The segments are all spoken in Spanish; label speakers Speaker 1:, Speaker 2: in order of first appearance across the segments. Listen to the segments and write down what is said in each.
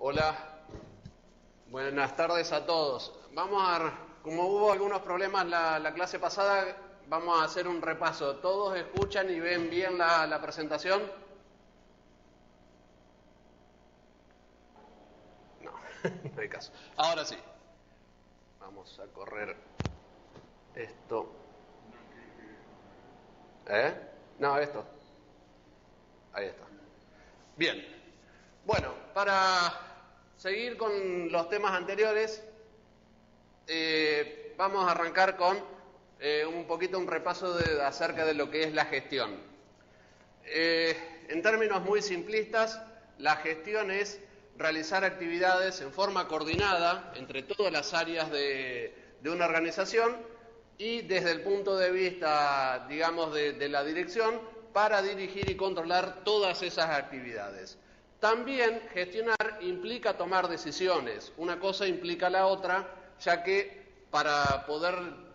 Speaker 1: Hola, buenas tardes a todos. Como hubo algunos problemas la clase pasada, vamos a hacer un repaso. ¿Todos escuchan y ven bien la presentación? No, no hay caso. Ahora sí. Vamos a correr esto. No, esto. Ahí está. Bien. Bueno, para seguir con los temas anteriores, vamos a arrancar con un poquito un repaso acerca de lo que es la gestión. En términos muy simplistas, la gestión es realizar actividades en forma coordinada entre todas las áreas de una organización y desde el punto de vista, digamos, de la dirección, para dirigir y controlar todas esas actividades. También gestionar implica tomar decisiones, una cosa implica la otra, ya que para poder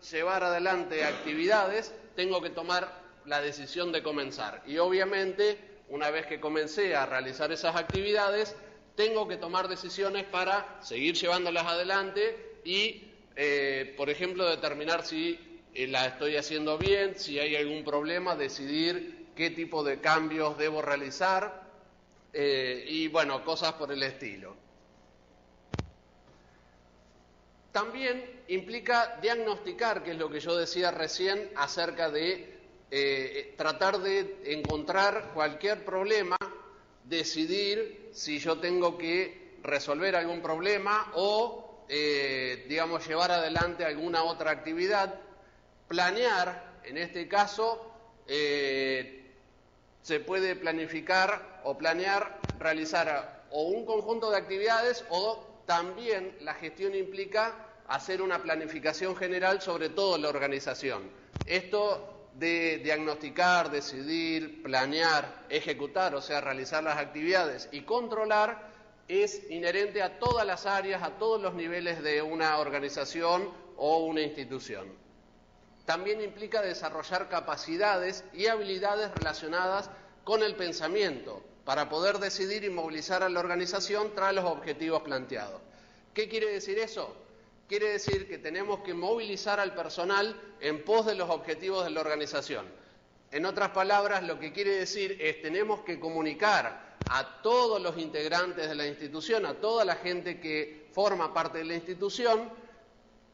Speaker 1: llevar adelante actividades tengo que tomar la decisión de comenzar. Y obviamente, una vez que comencé a realizar esas actividades, tengo que tomar decisiones para seguir llevándolas adelante y, por ejemplo, determinar si la estoy haciendo bien, si hay algún problema, decidir qué tipo de cambios debo realizar. Y bueno, cosas por el estilo. También implica diagnosticar, que es lo que yo decía recién, acerca de tratar de encontrar cualquier problema, decidir si yo tengo que resolver algún problema o, digamos, llevar adelante alguna otra actividad, planear, en este caso, se puede planificar o planear realizar o un conjunto de actividades o también la gestión implica hacer una planificación general sobre toda la organización. Esto de diagnosticar, decidir, planear, ejecutar, o sea, realizar las actividades y controlar es inherente a todas las áreas, a todos los niveles de una organización o una institución. También implica desarrollar capacidades y habilidades relacionadas con el pensamiento para poder decidir y movilizar a la organización tras los objetivos planteados. ¿Qué quiere decir eso? Quiere decir que tenemos que movilizar al personal en pos de los objetivos de la organización. En otras palabras, lo que quiere decir es tenemos que comunicar a todos los integrantes de la institución, a toda la gente que forma parte de la institución,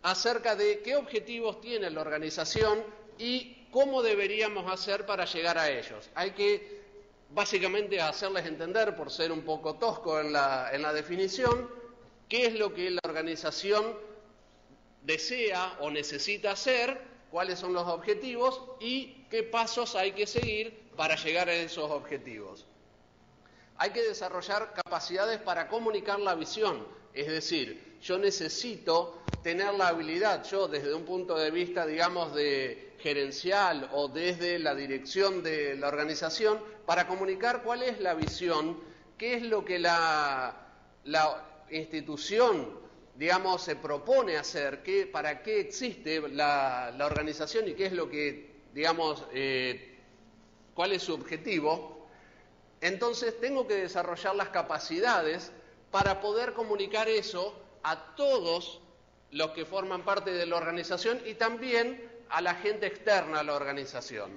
Speaker 1: acerca de qué objetivos tiene la organización y cómo deberíamos hacer para llegar a ellos. Hay que básicamente hacerles entender, por ser un poco tosco en la definición, qué es lo que la organización desea o necesita hacer, cuáles son los objetivos y qué pasos hay que seguir para llegar a esos objetivos. Hay que desarrollar capacidades para comunicar la visión, es decir, yo necesito tener la habilidad, yo desde un punto de vista, digamos, de gerencial o desde la dirección de la organización, para comunicar cuál es la visión, qué es lo que la institución, digamos, se propone hacer, para qué existe la organización y qué es lo que, digamos, cuál es su objetivo. Entonces tengo que desarrollar las capacidades para poder comunicar eso a todos los que forman parte de la organización y también a la gente externa a la organización.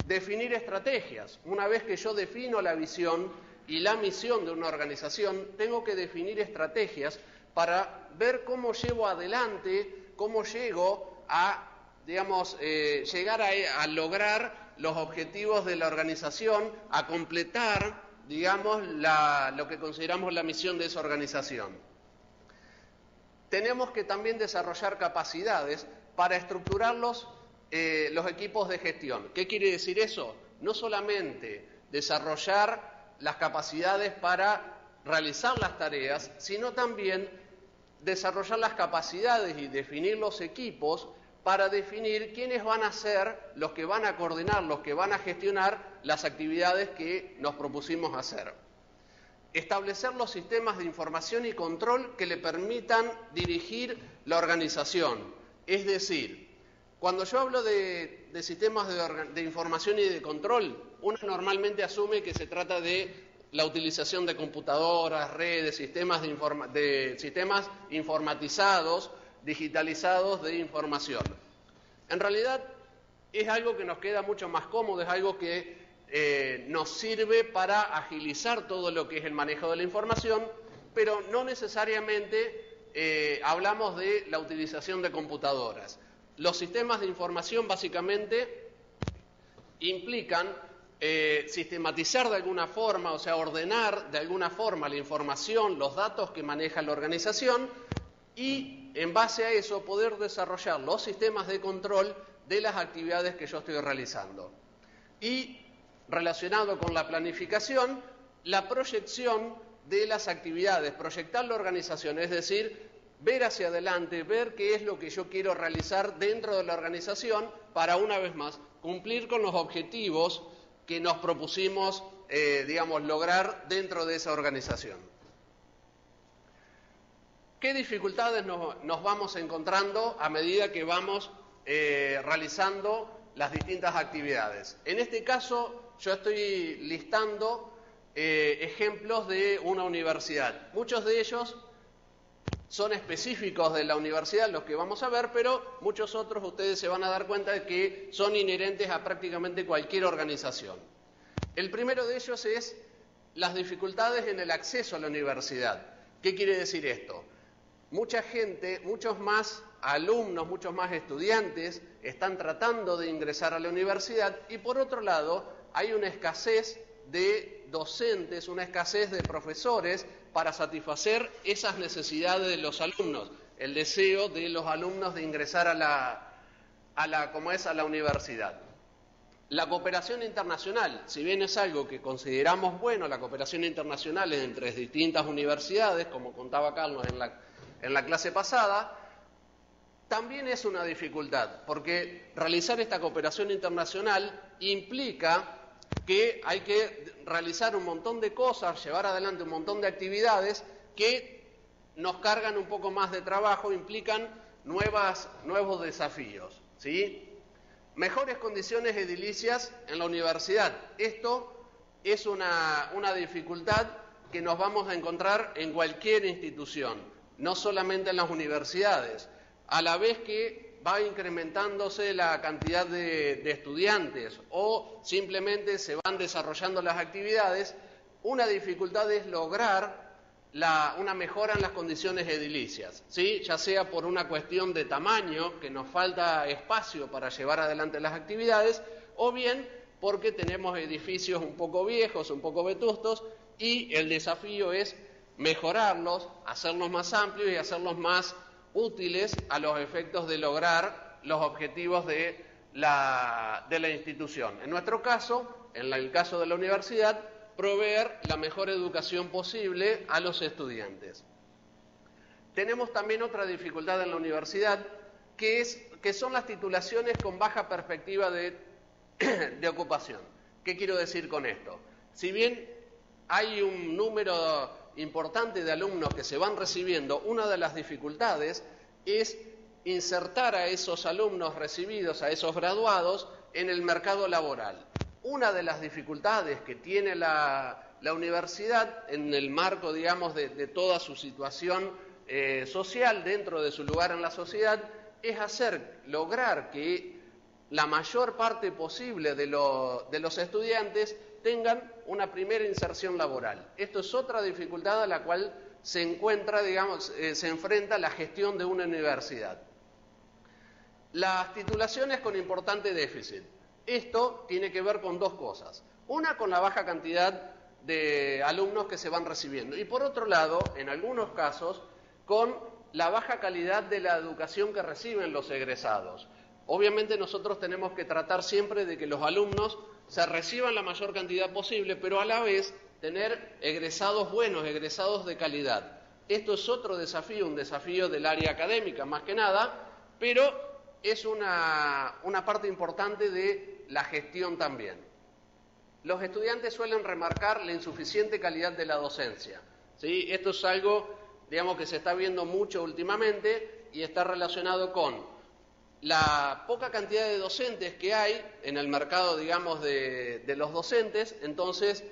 Speaker 1: Definir estrategias. Una vez que yo defino la visión y la misión de una organización, tengo que definir estrategias para ver cómo llevo adelante, cómo llego a, digamos, llegar a lograr los objetivos de la organización, a completar, digamos, lo que consideramos la misión de esa organización. Tenemos que también desarrollar capacidades para estructurar los equipos de gestión. ¿Qué quiere decir eso? No solamente desarrollar las capacidades para realizar las tareas, sino también desarrollar las capacidades y definir los equipos para definir quiénes van a ser los que van a coordinar, los que van a gestionar las actividades que nos propusimos hacer. Establecer los sistemas de información y control que le permitan dirigir la organización. Es decir, cuando yo hablo de sistemas de información y de control, uno normalmente asume que se trata de la utilización de computadoras, redes, sistemas informatizados, digitalizados de información. En realidad es algo que nos queda mucho más cómodo, es algo que nos sirve para agilizar todo lo que es el manejo de la información, pero no necesariamente hablamos de la utilización de computadoras. Los sistemas de información básicamente implican sistematizar de alguna forma, o sea, ordenar de alguna forma la información, los datos que maneja la organización y en base a eso poder desarrollar los sistemas de control de las actividades que yo estoy realizando. Y relacionado con la planificación, la proyección de las actividades, proyectar la organización, es decir, ver hacia adelante, ver qué es lo que yo quiero realizar dentro de la organización para, una vez más, cumplir con los objetivos que nos propusimos, lograr dentro de esa organización. ¿Qué dificultades nos vamos encontrando a medida que vamos realizando las distintas actividades? En este caso, yo estoy listando ejemplos de una universidad. Muchos de ellos son específicos de la universidad, los que vamos a ver, pero muchos otros ustedes se van a dar cuenta de que son inherentes a prácticamente cualquier organización. El primero de ellos es las dificultades en el acceso a la universidad. ¿Qué quiere decir esto? Mucha gente, muchos más alumnos, muchos más estudiantes están tratando de ingresar a la universidad y por otro lado hay una escasez de docentes, una escasez de profesores para satisfacer esas necesidades de los alumnos, el deseo de los alumnos de ingresar a la universidad. La cooperación internacional, si bien es algo que consideramos bueno, la cooperación internacional entre distintas universidades, como contaba Carlos en la clase pasada, también es una dificultad, porque realizar esta cooperación internacional implica que hay que realizar un montón de cosas, llevar adelante un montón de actividades que nos cargan un poco más de trabajo, implican nuevos desafíos, ¿sí? Mejores condiciones edilicias en la universidad. Esto es una dificultad que nos vamos a encontrar en cualquier institución, no solamente en las universidades. A la vez que va incrementándose la cantidad de estudiantes o simplemente se van desarrollando las actividades, una dificultad es lograr una mejora en las condiciones edilicias, ¿sí? Ya sea por una cuestión de tamaño, que nos falta espacio para llevar adelante las actividades, o bien porque tenemos edificios un poco viejos, un poco vetustos, y el desafío es mejorarlos, hacerlos más amplios y hacerlos más útiles a los efectos de lograr los objetivos de la institución. En nuestro caso, en el caso de la universidad, proveer la mejor educación posible a los estudiantes. Tenemos también otra dificultad en la universidad, que son las titulaciones con baja perspectiva de ocupación. ¿Qué quiero decir con esto? Si bien hay un número importante de alumnos que se van recibiendo, una de las dificultades es insertar a esos alumnos recibidos, a esos graduados, en el mercado laboral. Una de las dificultades que tiene la universidad en el marco, digamos, de toda su situación social dentro de su lugar en la sociedad es lograr que la mayor parte posible de los estudiantes tengan una primera inserción laboral. Esto es otra dificultad a la cual se enfrenta la gestión de una universidad. Las titulaciones con importante déficit. Esto tiene que ver con dos cosas. Una, con la baja cantidad de alumnos que se van recibiendo. Y por otro lado, en algunos casos, con la baja calidad de la educación que reciben los egresados. Obviamente nosotros tenemos que tratar siempre de que los alumnos se reciban la mayor cantidad posible, pero a la vez tener egresados buenos, egresados de calidad. Esto es otro desafío, un desafío del área académica más que nada, pero es una parte importante de la gestión también. Los estudiantes suelen remarcar la insuficiente calidad de la docencia, ¿sí? Esto es algo, digamos, que se está viendo mucho últimamente y está relacionado con la poca cantidad de docentes que hay en el mercado, digamos, de los docentes. Entonces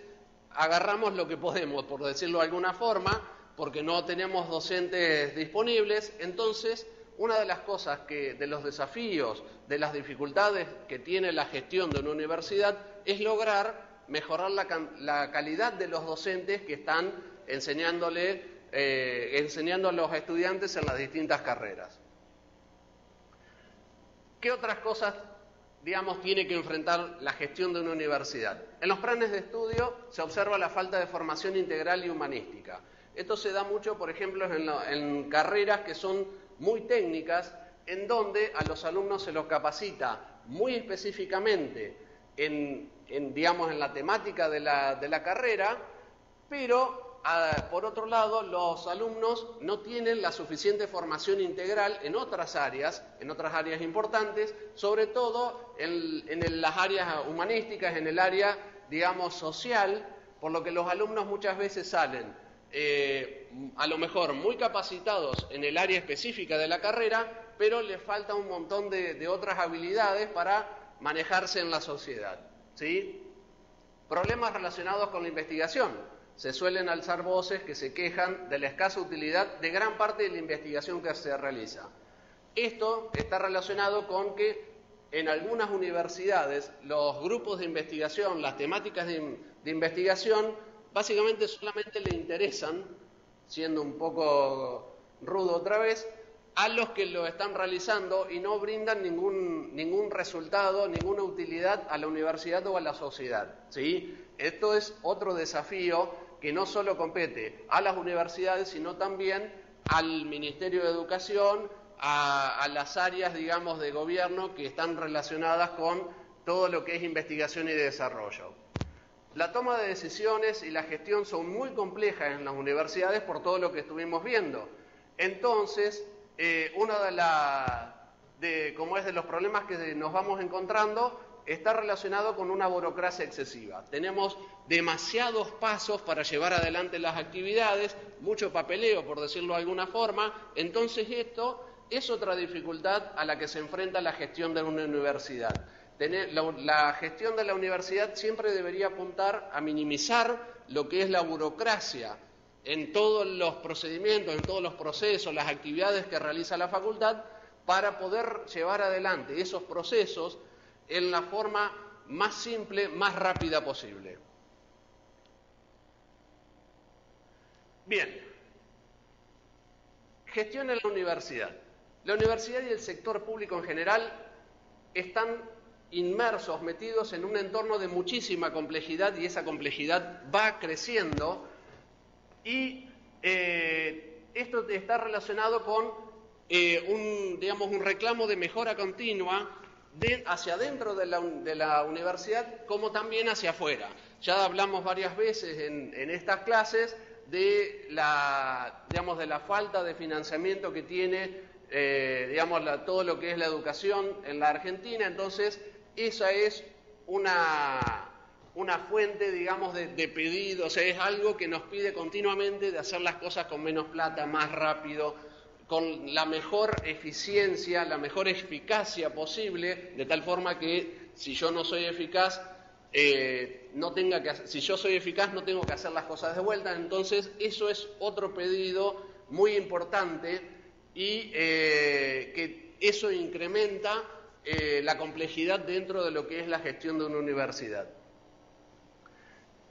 Speaker 1: agarramos lo que podemos, por decirlo de alguna forma, porque no tenemos docentes disponibles. Entonces, una de las cosas de los desafíos, de las dificultades que tiene la gestión de una universidad es lograr mejorar la calidad de los docentes que están enseñando a los estudiantes en las distintas carreras. ¿Qué otras cosas, digamos, tiene que enfrentar la gestión de una universidad? En los planes de estudio se observa la falta de formación integral y humanística. Esto se da mucho, por ejemplo, en carreras que son muy técnicas, en donde a los alumnos se los capacita muy específicamente en la temática de la carrera, pero por otro lado los alumnos no tienen la suficiente formación integral en otras áreas importantes, sobre todo en las áreas humanísticas, en el área, digamos, social, por lo que los alumnos muchas veces salen a lo mejor muy capacitados en el área específica de la carrera, pero les falta un montón de otras habilidades para manejarse en la sociedad, ¿sí? Problemas relacionados con la investigación. Se suelen alzar voces que se quejan de la escasa utilidad de gran parte de la investigación que se realiza. Esto está relacionado con que en algunas universidades los grupos de investigación, las temáticas de investigación, básicamente solamente le interesan, siendo un poco rudo otra vez, a los que lo están realizando y no brindan ningún resultado, ninguna utilidad a la universidad o a la sociedad, ¿sí? Esto es otro desafío que no solo compete a las universidades, sino también al Ministerio de Educación, a las áreas, digamos, de gobierno que están relacionadas con todo lo que es investigación y desarrollo. La toma de decisiones y la gestión son muy complejas en las universidades por todo lo que estuvimos viendo. Entonces, uno de los problemas que nos vamos encontrando está relacionado con una burocracia excesiva. Tenemos demasiados pasos para llevar adelante las actividades, mucho papeleo, por decirlo de alguna forma. Entonces esto es otra dificultad a la que se enfrenta la gestión de una universidad. La gestión de la universidad siempre debería apuntar a minimizar lo que es la burocracia en todos los procedimientos, en todos los procesos, las actividades que realiza la facultad, para poder llevar adelante esos procesos en la forma más simple, más rápida posible. Bien, gestión en la universidad. La universidad y el sector público en general están inmersos, metidos en un entorno de muchísima complejidad, y esa complejidad va creciendo, y esto está relacionado con un reclamo de mejora continua hacia adentro de la universidad como también hacia afuera. Ya hablamos varias veces en estas clases de la falta de financiamiento que tiene todo lo que es la educación en la Argentina. Entonces esa es una fuente, digamos, de pedido, o sea, es algo que nos pide continuamente de hacer las cosas con menos plata, más rápido, con la mejor eficiencia, la mejor eficacia posible, de tal forma que si yo no soy eficaz, si yo soy eficaz no tengo que hacer las cosas de vuelta. Entonces eso es otro pedido muy importante, y que eso incrementa la complejidad dentro de lo que es la gestión de una universidad.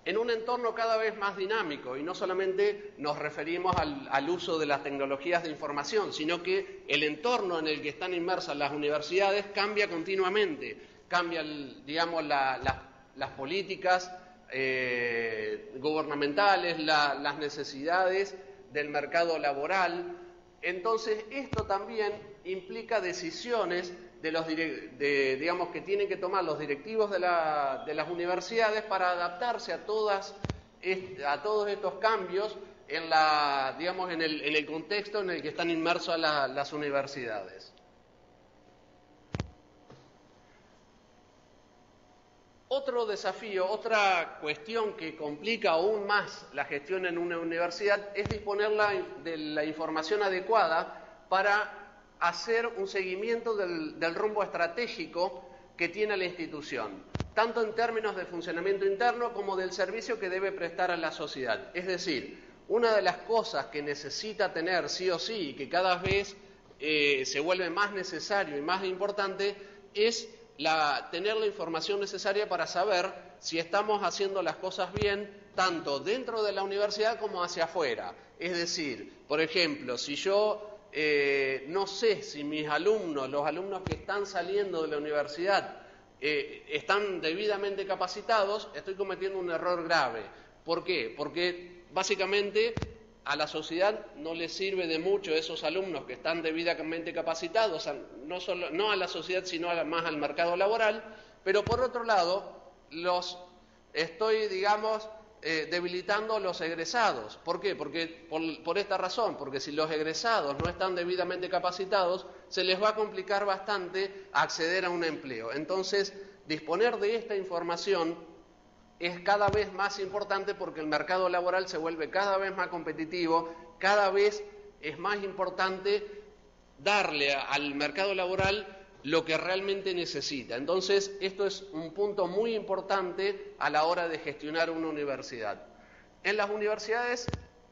Speaker 1: En un entorno cada vez más dinámico, y no solamente nos referimos al uso de las tecnologías de información, sino que el entorno en el que están inmersas las universidades cambia continuamente, cambian, digamos, las políticas gubernamentales, las necesidades del mercado laboral. Entonces esto también implica decisiones que tienen que tomar los directivos de las universidades para adaptarse a todos estos cambios en el contexto en el que están inmersas las universidades. Otro desafío, otra cuestión que complica aún más la gestión en una universidad es disponer de la información adecuada para hacer un seguimiento del rumbo estratégico que tiene la institución, tanto en términos de funcionamiento interno como del servicio que debe prestar a la sociedad. Es decir, una de las cosas que necesita tener sí o sí y que cada vez se vuelve más necesario y más importante es tener la información necesaria para saber si estamos haciendo las cosas bien, tanto dentro de la universidad como hacia afuera. Es decir, por ejemplo, si yo no sé si mis alumnos, los alumnos que están saliendo de la universidad, están debidamente capacitados, estoy cometiendo un error grave. ¿Por qué? Porque básicamente a la sociedad no le sirve de mucho esos alumnos que están debidamente capacitados, no a la sociedad sino más al mercado laboral, pero por otro lado los estoy, digamos, debilitando los egresados. ¿Por qué? Porque por esta razón, porque si los egresados no están debidamente capacitados, se les va a complicar bastante acceder a un empleo. Entonces, disponer de esta información es cada vez más importante porque el mercado laboral se vuelve cada vez más competitivo, cada vez es más importante darle al mercado laboral lo que realmente necesita. Entonces, esto es un punto muy importante a la hora de gestionar una universidad. En las universidades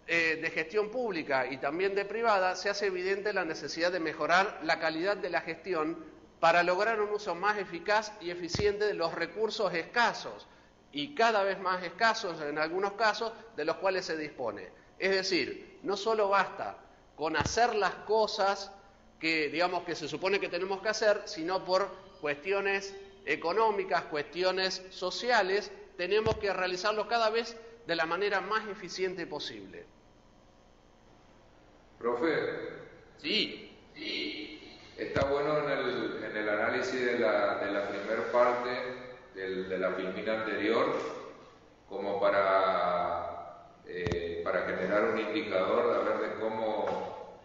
Speaker 1: de gestión pública y también de privada se hace evidente la necesidad de mejorar la calidad de la gestión para lograr un uso más eficaz y eficiente de los recursos escasos y cada vez más escasos en algunos casos de los cuales se dispone. Es decir, no solo basta con hacer las cosas que, digamos, que se supone que tenemos que hacer, sino por cuestiones económicas, cuestiones sociales, tenemos que realizarlo cada vez de la manera más eficiente posible.
Speaker 2: Profe.
Speaker 1: Sí.
Speaker 2: Está bueno en el análisis de la primera parte de la filmina anterior, como para generar un indicador de ver de cómo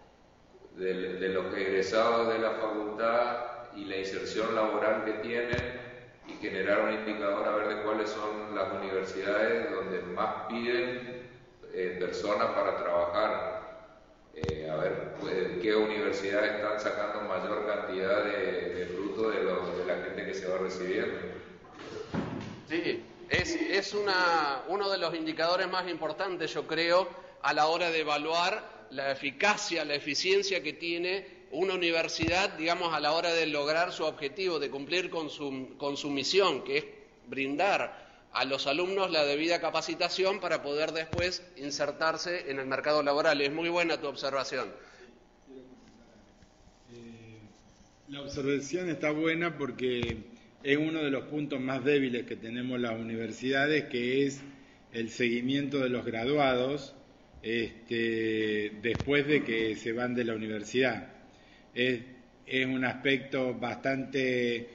Speaker 2: de los egresados de la facultad y la inserción laboral que tienen, y generar un indicador a ver de cuáles son las universidades donde más piden personas para trabajar. A ver qué universidades están sacando mayor cantidad de fruto de la gente que se va recibiendo.
Speaker 1: Sí, es uno de los indicadores más importantes, yo creo, a la hora de evaluar la eficacia, la eficiencia que tiene una universidad, digamos, a la hora de lograr su objetivo, de cumplir con su misión, que es brindar a los alumnos la debida capacitación para poder después insertarse en el mercado laboral. Es muy buena tu observación.
Speaker 3: La observación está buena porque es uno de los puntos más débiles que tenemos las universidades, que es el seguimiento de los graduados después de que se van de la universidad. Es un aspecto bastante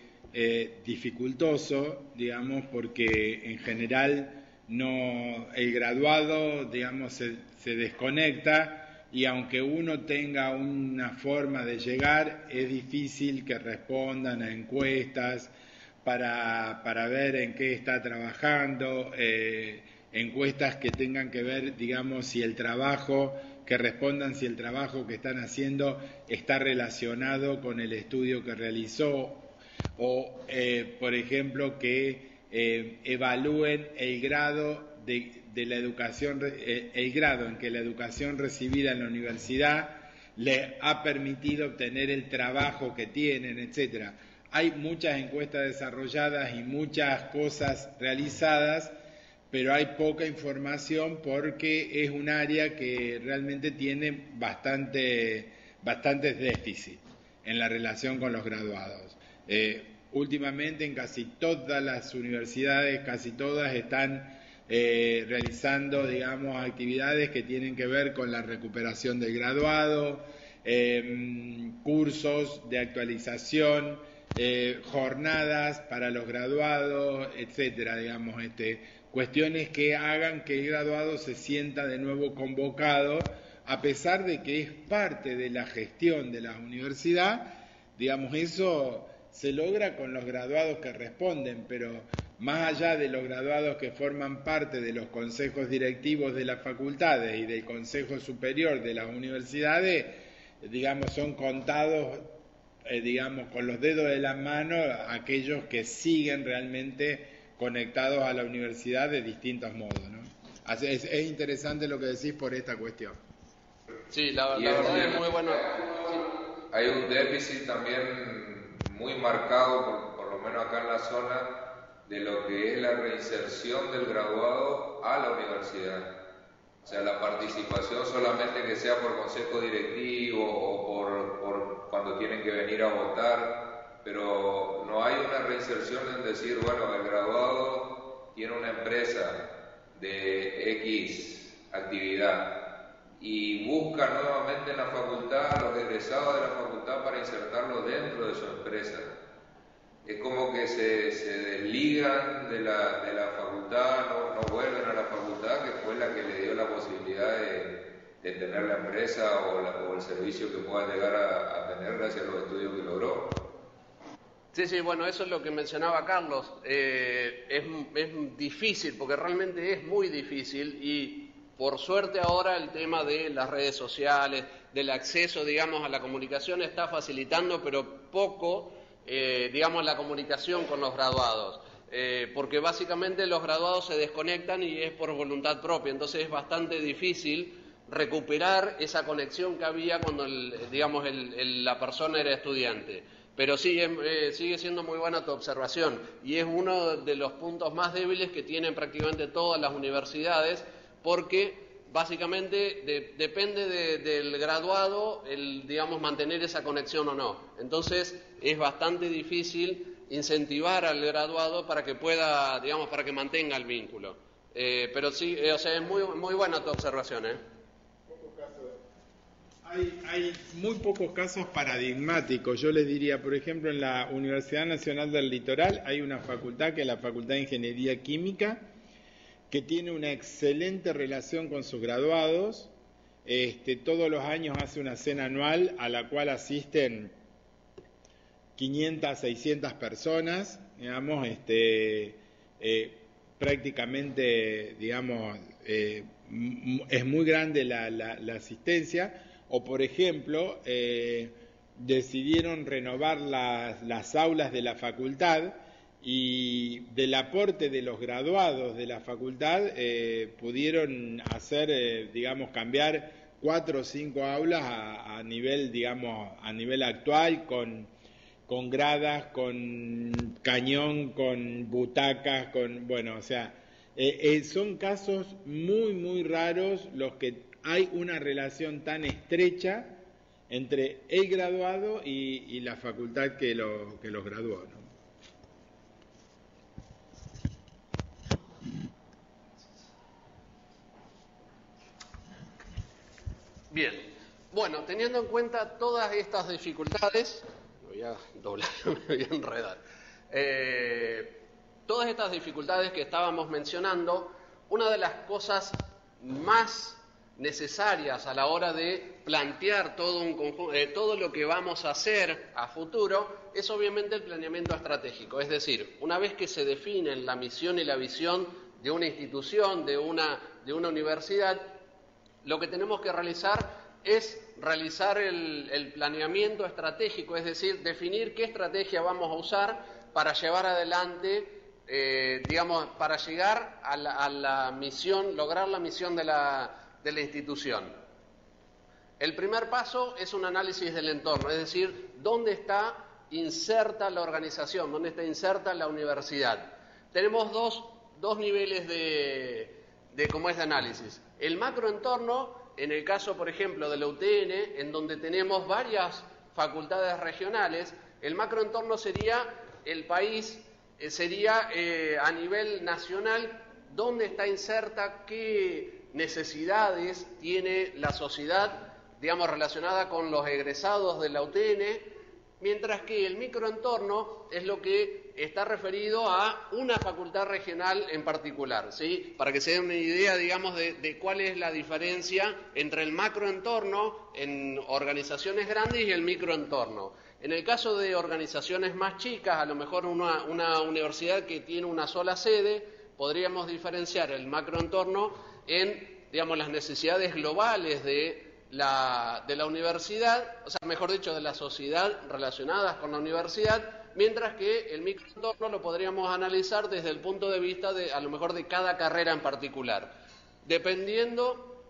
Speaker 3: dificultoso, digamos, porque en general el graduado, digamos, se desconecta, y aunque uno tenga una forma de llegar, es difícil que respondan a encuestas para ver en qué está trabajando, encuestas que tengan que ver, digamos, que respondan si el trabajo que están haciendo está relacionado con el estudio que realizó, o por ejemplo que evalúen el grado de la educación, el grado en que la educación recibida en la universidad le ha permitido obtener el trabajo que tienen, etcétera. Hay muchas encuestas desarrolladas y muchas cosas realizadas, pero hay poca información porque es un área que realmente tiene bastantes déficits en la relación con los graduados. Últimamente en casi todas las universidades, casi todas están realizando, digamos, actividades que tienen que ver con la recuperación del graduado, cursos de actualización, jornadas para los graduados, etcétera, digamos, cuestiones que hagan que el graduado se sienta de nuevo convocado, a pesar de que es parte de la gestión de la universidad. Digamos, eso se logra con los graduados que responden, pero más allá de los graduados que forman parte de los consejos directivos de las facultades y del consejo superior de las universidades, digamos, son contados digamos, con los dedos de la mano aquellos que siguen realmente conectados a la universidad de distintos modos, ¿no? Es interesante lo que decís por esta cuestión.
Speaker 1: Sí, la verdad es muy bueno.
Speaker 2: Hay un déficit también muy marcado, por lo menos acá en la zona, de lo que es la reinserción del graduado a la universidad. O sea, la participación solamente que sea por consejo directivo o por cuando tienen que venir a votar, pero no hay una reinserción en decir, bueno, el graduado tiene una empresa de X actividad y busca nuevamente en la facultad a los egresados de la facultad para insertarlos dentro de su empresa. Es como que se desligan de la facultad, no vuelven a la facultad, que fue la que le dio la posibilidad de tener la empresa o el servicio que pueda llegar a tener gracias a los estudios que logró.
Speaker 1: Sí, bueno, eso es lo que mencionaba Carlos. Es difícil, porque realmente es muy difícil, y por suerte ahora el tema de las redes sociales, del acceso, digamos, a la comunicación está facilitando, pero poco, digamos, la comunicación con los graduados. Porque básicamente los graduados se desconectan y es por voluntad propia, entonces es bastante difícil recuperar esa conexión que había cuando, la persona era estudiante. Pero sigue siendo muy buena tu observación, y es uno de los puntos más débiles que tienen prácticamente todas las universidades, porque básicamente depende del graduado mantener esa conexión o no. Entonces es bastante difícil incentivar al graduado para que pueda, para que mantenga el vínculo. Pero sí, es muy buena tu observación,
Speaker 3: Hay muy pocos casos paradigmáticos. Yo les diría, por ejemplo, en la Universidad Nacional del Litoral hay una facultad que es la Facultad de Ingeniería Química, que tiene una excelente relación con sus graduados. Todos los años hace una cena anual a la cual asisten 500, 600 personas, digamos, prácticamente, digamos, es muy grande la asistencia. O, por ejemplo, decidieron renovar las aulas de la facultad, y del aporte de los graduados de la facultad pudieron hacer, cambiar 4 o 5 aulas a nivel actual, con gradas, con cañón, con butacas, son casos muy, muy raros los que hay una relación tan estrecha entre el graduado y la facultad que los graduó, ¿no?
Speaker 1: Bien, bueno, teniendo en cuenta todas estas dificultades, me voy a doblar, me voy a enredar, todas estas dificultades que estábamos mencionando, una de las cosas más necesarias a la hora de plantear todo un conjunto, todo lo que vamos a hacer a futuro, es obviamente el planeamiento estratégico. Es decir, una vez que se definen la misión y la visión de una institución, de una universidad, lo que tenemos que realizar es realizar el planeamiento estratégico, es decir, definir qué estrategia vamos a usar para llevar adelante, para llegar a la misión, lograr la misión de la institución. El primer paso es un análisis del entorno, es decir, dónde está inserta la organización, dónde está inserta la universidad. Tenemos dos niveles de análisis. El macroentorno, en el caso, por ejemplo, de la UTN, en donde tenemos varias facultades regionales, el macroentorno sería el país, sería a nivel nacional, dónde está inserta, qué necesidades tiene la sociedad, relacionada con los egresados de la UTN, mientras que el microentorno es lo que está referido a una facultad regional en particular, ¿sí? Para que se den una idea, de cuál es la diferencia entre el macroentorno en organizaciones grandes y el microentorno. En el caso de organizaciones más chicas, a lo mejor una universidad que tiene una sola sede, podríamos diferenciar el macroentorno en, las necesidades globales de la universidad, o sea, mejor dicho, de la sociedad relacionadas con la universidad, mientras que el microentorno lo podríamos analizar desde el punto de vista de, a lo mejor, de cada carrera en particular. Dependiendo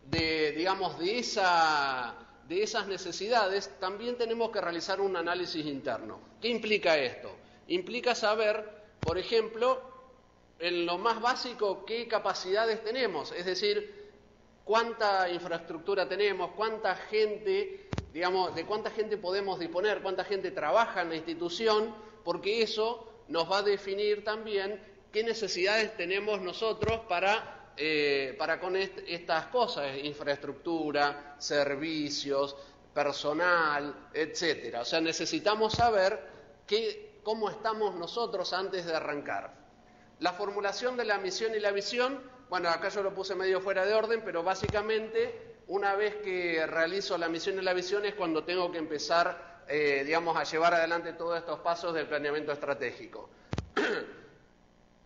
Speaker 1: de, digamos, de esas necesidades, también tenemos que realizar un análisis interno. ¿Qué implica esto? Implica saber, por ejemplo, en lo más básico, qué capacidades tenemos, es decir, cuánta infraestructura tenemos, cuánta gente, digamos, de cuánta gente podemos disponer, cuánta gente trabaja en la institución, porque eso nos va a definir también qué necesidades tenemos nosotros para con estas cosas, infraestructura, servicios, personal, etcétera. O sea, necesitamos saber cómo estamos nosotros antes de arrancar. La formulación de la misión y la visión, bueno, acá yo lo puse medio fuera de orden, pero básicamente una vez que realizo la misión y la visión es cuando tengo que empezar, digamos, a llevar adelante todos estos pasos del planeamiento estratégico.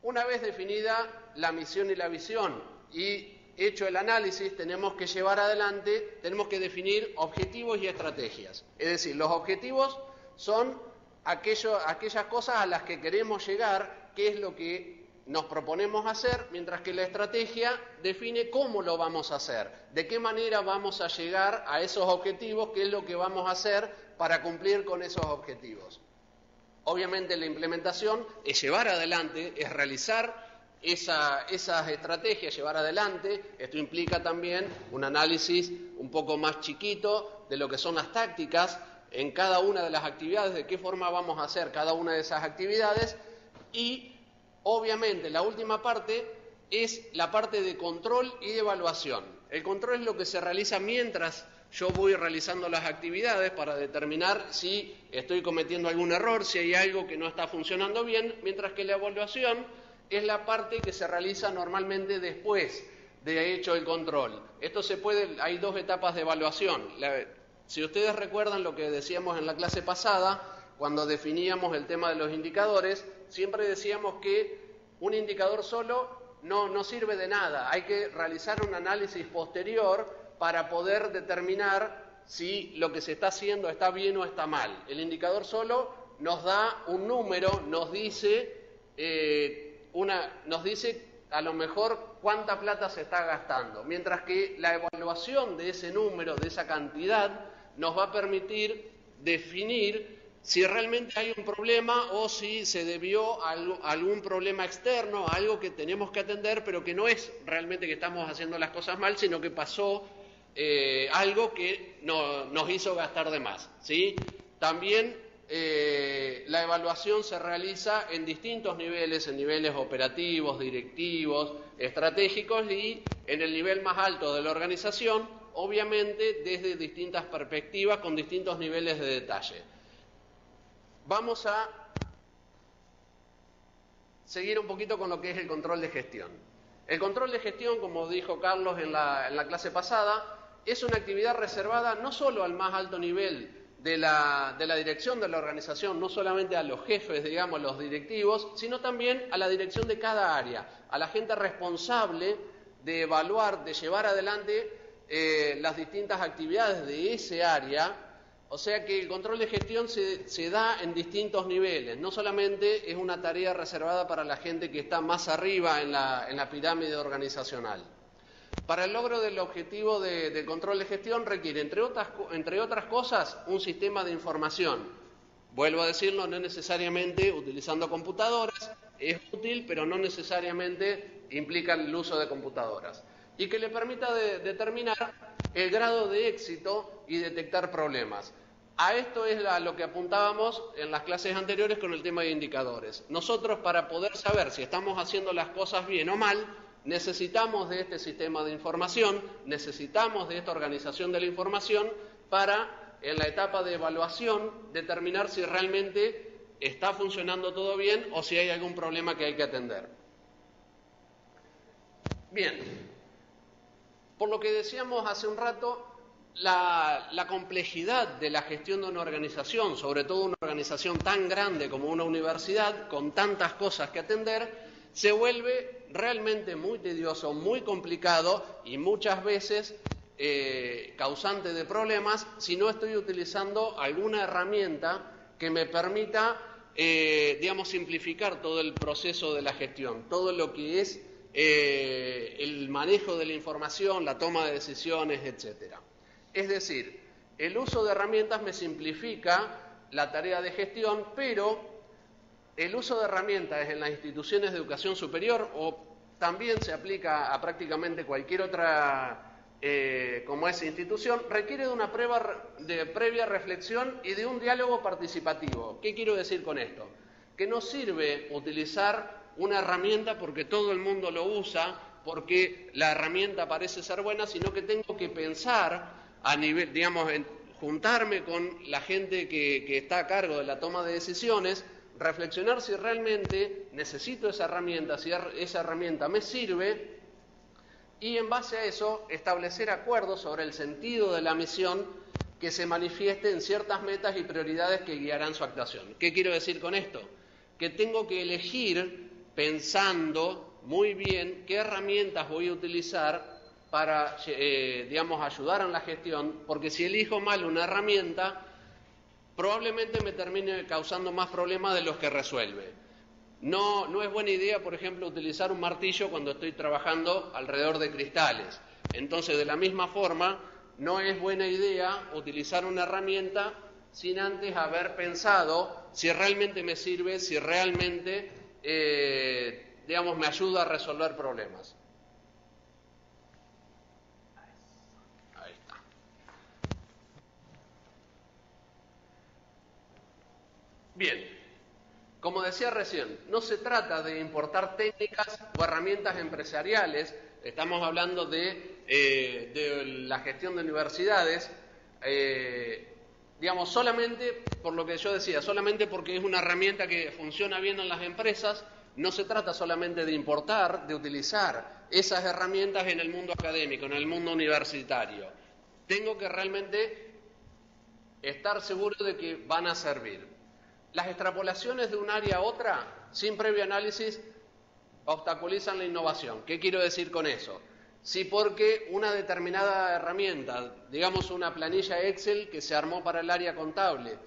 Speaker 1: Una vez definida la misión y la visión y hecho el análisis, tenemos que llevar adelante, tenemos que definir objetivos y estrategias. Es decir, los objetivos son aquellas cosas a las que queremos llegar, qué es lo que nos proponemos hacer, mientras que la estrategia define cómo lo vamos a hacer, de qué manera vamos a llegar a esos objetivos, qué es lo que vamos a hacer para cumplir con esos objetivos. Obviamente la implementación es llevar adelante, es realizar esas estrategias, llevar adelante. Esto implica también un análisis un poco más chiquito de lo que son las tácticas en cada una de las actividades, de qué forma vamos a hacer cada una de esas actividades. Y obviamente la última parte es la parte de control y de evaluación. El control es lo que se realiza mientras yo voy realizando las actividades para determinar si estoy cometiendo algún error, si hay algo que no está funcionando bien, mientras que la evaluación es la parte que se realiza normalmente después de hecho el control. Hay dos etapas de evaluación. Si ustedes recuerdan lo que decíamos en la clase pasada, cuando definíamos el tema de los indicadores, siempre decíamos que un indicador solo no sirve de nada. Hay que realizar un análisis posterior para poder determinar si lo que se está haciendo está bien o está mal. El indicador solo nos da un número, nos dice a lo mejor cuánta plata se está gastando, mientras que la evaluación de ese número, de esa cantidad, nos va a permitir definir si realmente hay un problema o si se debió a algún problema externo, a algo que tenemos que atender, pero que no es realmente que estamos haciendo las cosas mal, sino que pasó algo que nos hizo gastar de más, ¿sí? También la evaluación se realiza en distintos niveles, en niveles operativos, directivos, estratégicos y en el nivel más alto de la organización, obviamente desde distintas perspectivas, con distintos niveles de detalle. Vamos a seguir un poquito con lo que es el control de gestión. El control de gestión, como dijo Carlos en la clase pasada, es una actividad reservada no solo al más alto nivel de la dirección de la organización, no solamente a los jefes, digamos, los directivos, sino también a la dirección de cada área, a la gente responsable de evaluar, de llevar adelante las distintas actividades de ese área. O sea que el control de gestión se da en distintos niveles, no solamente es una tarea reservada para la gente que está más arriba en la pirámide organizacional. Para el logro del objetivo del control de gestión requiere, entre otras cosas, un sistema de información. Vuelvo a decirlo, no necesariamente utilizando computadoras, es útil, pero no necesariamente implica el uso de computadoras. Y que le permita determinar el grado de éxito y detectar problemas. A esto es a lo que apuntábamos en las clases anteriores con el tema de indicadores. Nosotros, para poder saber si estamos haciendo las cosas bien o mal, necesitamos de este sistema de información, necesitamos de esta organización de la información para, en la etapa de evaluación, determinar si realmente está funcionando todo bien o si hay algún problema que hay que atender. Bien, por lo que decíamos hace un rato, la complejidad de la gestión de una organización, sobre todo una organización tan grande como una universidad, con tantas cosas que atender, se vuelve realmente muy tedioso, muy complicado y muchas veces causante de problemas si no estoy utilizando alguna herramienta que me permita, digamos, simplificar todo el proceso de la gestión, todo lo que es el manejo de la información, la toma de decisiones, etc. Es decir, el uso de herramientas me simplifica la tarea de gestión, pero el uso de herramientas en las instituciones de educación superior, o también se aplica a prácticamente cualquier otra como es institución, requiere de una previa reflexión y de un diálogo participativo. ¿Qué quiero decir con esto? Que no sirve utilizar una herramienta porque todo el mundo lo usa, porque la herramienta parece ser buena, sino que tengo que pensar a nivel, digamos, juntarme con la gente que está a cargo de la toma de decisiones, reflexionar si realmente necesito esa herramienta, si esa herramienta me sirve, y en base a eso establecer acuerdos sobre el sentido de la misión que se manifieste en ciertas metas y prioridades que guiarán su actuación. ¿Qué quiero decir con esto? Que tengo que elegir pensando muy bien qué herramientas voy a utilizar para, digamos, ayudar en la gestión, porque si elijo mal una herramienta, probablemente me termine causando más problemas de los que resuelve. No es buena idea, por ejemplo, utilizar un martillo cuando estoy trabajando alrededor de cristales. Entonces, de la misma forma, no es buena idea utilizar una herramienta sin antes haber pensado si realmente me sirve, si realmente, digamos, me ayuda a resolver problemas. Ahí está. Bien. Como decía recién, no se trata de importar técnicas o herramientas empresariales, estamos hablando de la gestión de universidades, digamos, solamente por lo que yo decía, solamente porque es una herramienta que funciona bien en las empresas. No se trata solamente de importar, de utilizar esas herramientas en el mundo académico, en el mundo universitario. Tengo que realmente estar seguro de que van a servir. Las extrapolaciones de un área a otra, sin previo análisis, obstaculizan la innovación. ¿Qué quiero decir con eso? Si porque una determinada herramienta, digamos una planilla Excel que se armó para el área contable,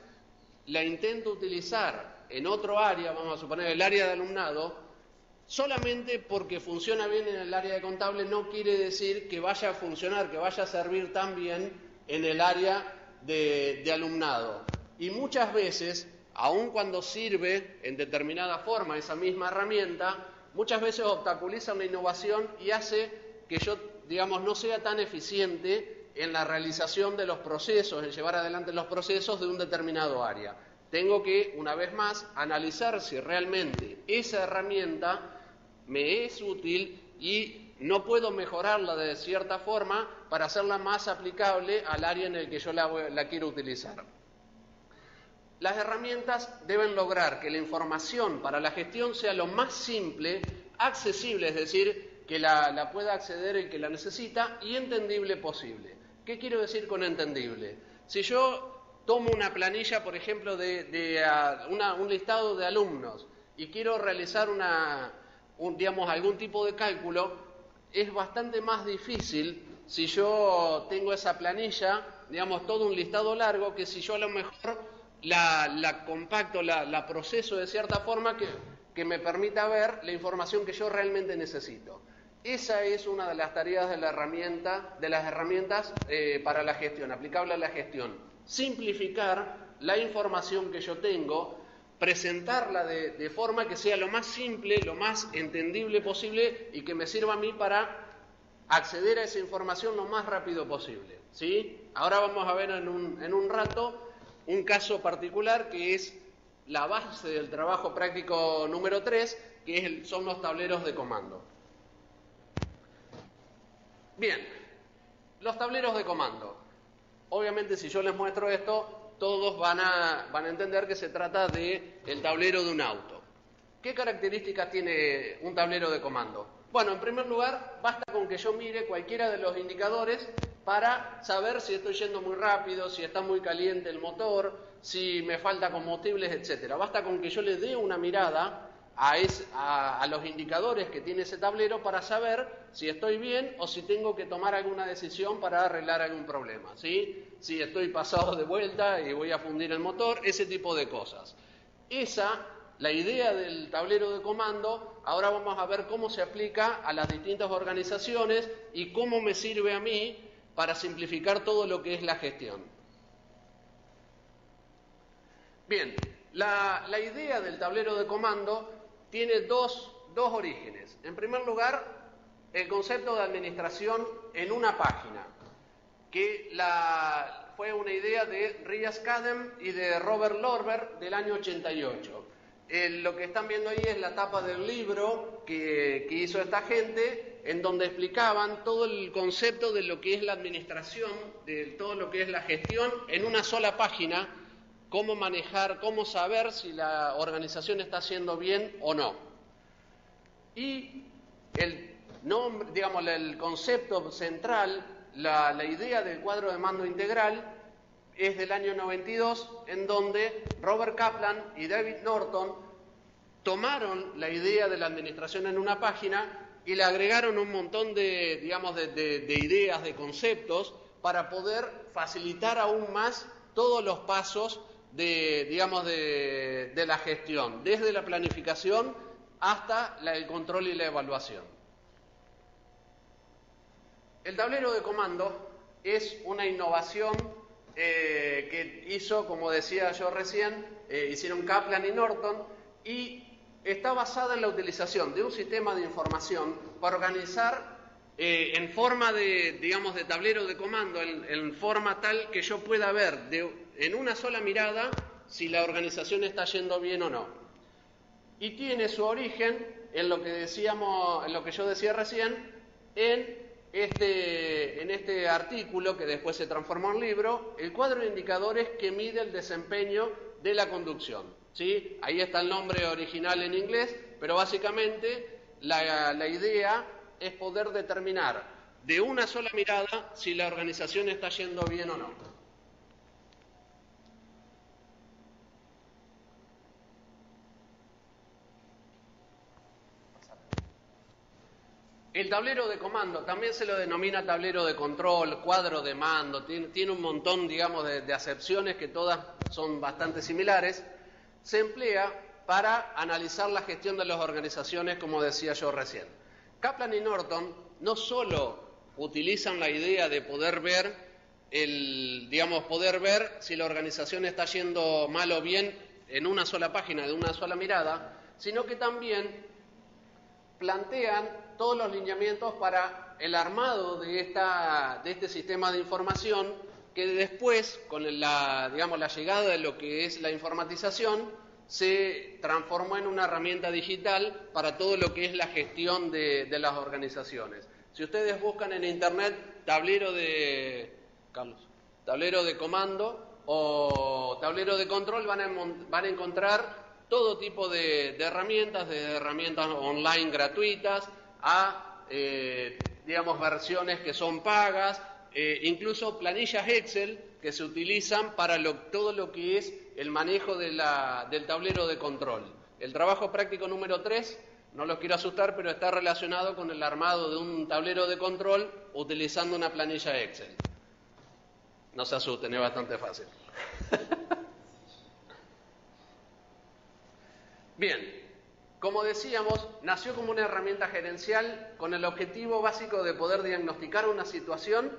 Speaker 1: la intento utilizar en otro área, vamos a suponer el área de alumnado, solamente porque funciona bien en el área de contable no quiere decir que vaya a funcionar, que vaya a servir tan bien en el área de alumnado. Y muchas veces, aun cuando sirve en determinada forma esa misma herramienta, muchas veces obstaculiza la innovación y hace que yo, digamos, no sea tan eficiente en la realización de los procesos, en llevar adelante los procesos de un determinado área. Tengo que, una vez más, analizar si realmente esa herramienta me es útil y no puedo mejorarla de cierta forma para hacerla más aplicable al área en el que yo la quiero utilizar. Las herramientas deben lograr que la información para la gestión sea lo más simple, accesible, es decir, que la pueda acceder el que la necesita, y entendible posible. ¿Qué quiero decir con entendible? Si yo tomo una planilla, por ejemplo, un listado de alumnos y quiero realizar digamos, algún tipo de cálculo, es bastante más difícil si yo tengo esa planilla, digamos, todo un listado largo, que si yo a lo mejor la compacto, la proceso de cierta forma que me permita ver la información que yo realmente necesito. Esa es una de las tareas de las herramientas para la gestión, aplicable a la gestión. Simplificar la información que yo tengo, presentarla de forma que sea lo más simple, lo más entendible posible y que me sirva a mí para acceder a esa información lo más rápido posible, ¿sí? Ahora vamos a ver en un rato un caso particular que es la base del trabajo práctico número 3, que son los tableros de comando. Bien, los tableros de comando. Obviamente, si yo les muestro esto, todos van a entender que se trata del tablero de un auto. ¿Qué características tiene un tablero de comando? Bueno, en primer lugar, basta con que yo mire cualquiera de los indicadores para saber si estoy yendo muy rápido, si está muy caliente el motor, si me falta combustibles, etc. Basta con que yo le dé una mirada a los indicadores que tiene ese tablero para saber si estoy bien o si tengo que tomar alguna decisión para arreglar algún problema, ¿sí? Si estoy pasado de vuelta y voy a fundir el motor, ese tipo de cosas. La idea del tablero de comando, ahora vamos a ver cómo se aplica a las distintas organizaciones y cómo me sirve a mí para simplificar todo lo que es la gestión. Bien, la idea del tablero de comando tiene dos orígenes. En primer lugar, el concepto de administración en una página, que fue una idea de Riaz Kadem y de Robert Lorber del año 88. Lo que están viendo ahí es la tapa del libro que hizo esta gente, en donde explicaban todo el concepto de lo que es la administración, de todo lo que es la gestión, en una sola página, cómo manejar, cómo saber si la organización está haciendo bien o no. Y el concepto central, la idea del cuadro de mando integral, es del año 92, en donde Robert Kaplan y David Norton tomaron la idea de la administración en una página y le agregaron un montón de ideas, de conceptos, para poder facilitar aún más todos los pasos de la gestión, desde la planificación hasta el control y la evaluación. El tablero de comando es una innovación que hizo, como decía yo recién, hicieron Kaplan y Norton, y está basada en la utilización de un sistema de información para organizar en forma de tablero de comando, en forma tal que yo pueda ver en una sola mirada si la organización está yendo bien o no. Y tiene su origen en lo que yo decía recién, en este artículo que después se transformó en libro, el cuadro de indicadores que mide el desempeño de la conducción, ¿sí? Ahí está el nombre original en inglés, pero básicamente la idea es poder determinar de una sola mirada si la organización está yendo bien o no. El tablero de comando también se lo denomina tablero de control, cuadro de mando, tiene un montón, de acepciones que todas son bastante similares. Se emplea para analizar la gestión de las organizaciones, como decía yo recién. Kaplan y Norton no solo utilizan la idea de poder ver si la organización está yendo mal o bien en una sola página, de una sola mirada, sino que también plantean todos los lineamientos para el armado de este sistema de información, que después, con la llegada de lo que es la informatización, se transformó en una herramienta digital para todo lo que es la gestión de las organizaciones. Si ustedes buscan en internet tablero de comando o tablero de control, van a encontrar todo tipo de herramientas, desde herramientas online gratuitas a, versiones que son pagas, incluso planillas Excel que se utilizan para todo lo que es el manejo del tablero de control. El trabajo práctico número 3, no los quiero asustar, pero está relacionado con el armado de un tablero de control utilizando una planilla Excel. No se asusten, es bastante fácil. Bien, como decíamos, nació como una herramienta gerencial con el objetivo básico de poder diagnosticar una situación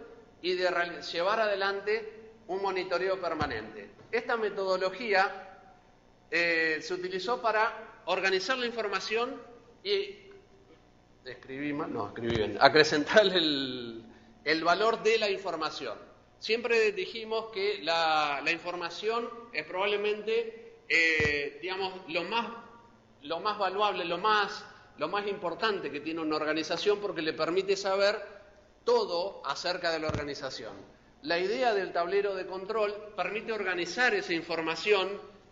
Speaker 1: y de llevar adelante un monitoreo permanente. Esta metodología se utilizó para organizar la información y acrecentar el valor de la información. Siempre dijimos que la información es probablemente, lo más valuable, lo más importante que tiene una organización, porque le permite saber todo acerca de la organización. La idea del tablero de control permite organizar esa información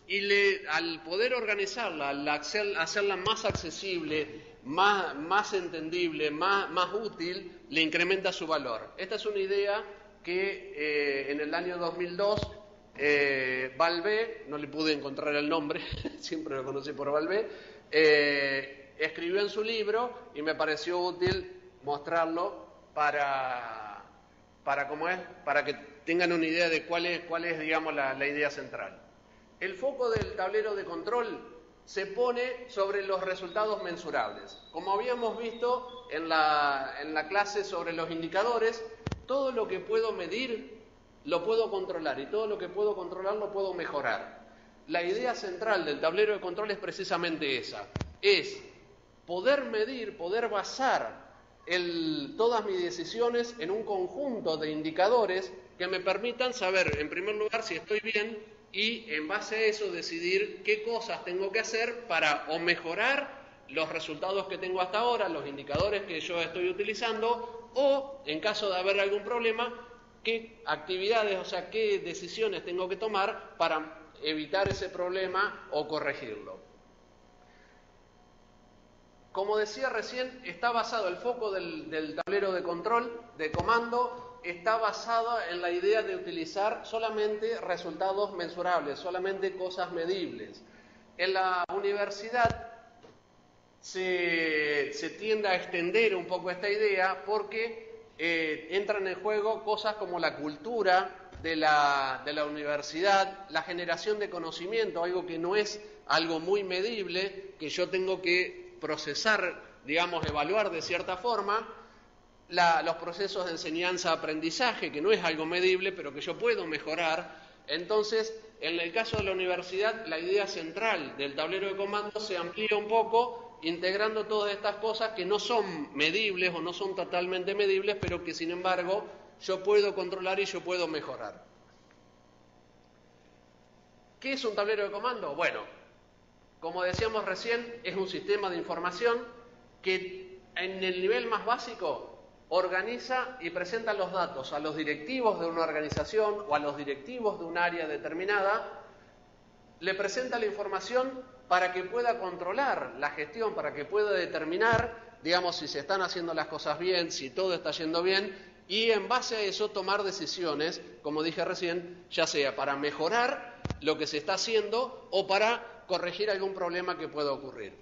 Speaker 1: y al poder organizarla, al hacerla más accesible, más entendible, más útil, le incrementa su valor. Esta es una idea que en el año 2002 Balbé, no le pude encontrar el nombre, siempre lo conocí por Balbé, escribió en su libro y me pareció útil mostrarlo para que tengan una idea de cuál es digamos, la idea central. El foco del tablero de control se pone sobre los resultados mensurables. Como habíamos visto en la clase sobre los indicadores, todo lo que puedo medir lo puedo controlar y todo lo que puedo controlar lo puedo mejorar. La idea central del tablero de control es precisamente esa, es poder medir, poder basar todas mis decisiones en un conjunto de indicadores que me permitan saber, en primer lugar, si estoy bien y en base a eso decidir qué cosas tengo que hacer para o mejorar los resultados que tengo hasta ahora, los indicadores que yo estoy utilizando, o en caso de haber algún problema, qué actividades, o sea, qué decisiones tengo que tomar para evitar ese problema o corregirlo. Como decía recién, está basado el foco del tablero de control, de comando, está basado en la idea de utilizar solamente resultados mensurables, solamente cosas medibles. En la universidad se tiende a extender un poco esta idea porque entran en juego cosas como la cultura de la universidad, la generación de conocimiento, algo que no es algo muy medible, que yo tengo que procesar, digamos, evaluar de cierta forma, los procesos de enseñanza-aprendizaje, que no es algo medible, pero que yo puedo mejorar. Entonces, en el caso de la universidad, la idea central del tablero de comando se amplía un poco, integrando todas estas cosas que no son medibles o no son totalmente medibles, pero que sin embargo yo puedo controlar y yo puedo mejorar. ¿Qué es un tablero de comando? Bueno, como decíamos recién, es un sistema de información que en el nivel más básico organiza y presenta los datos a los directivos de una organización o a los directivos de un área determinada, le presenta la información para que pueda controlar la gestión, para que pueda determinar, digamos, si se están haciendo las cosas bien, si todo está yendo bien, y en base a eso tomar decisiones, como dije recién, ya sea para mejorar lo que se está haciendo o para corregir algún problema que pueda ocurrir.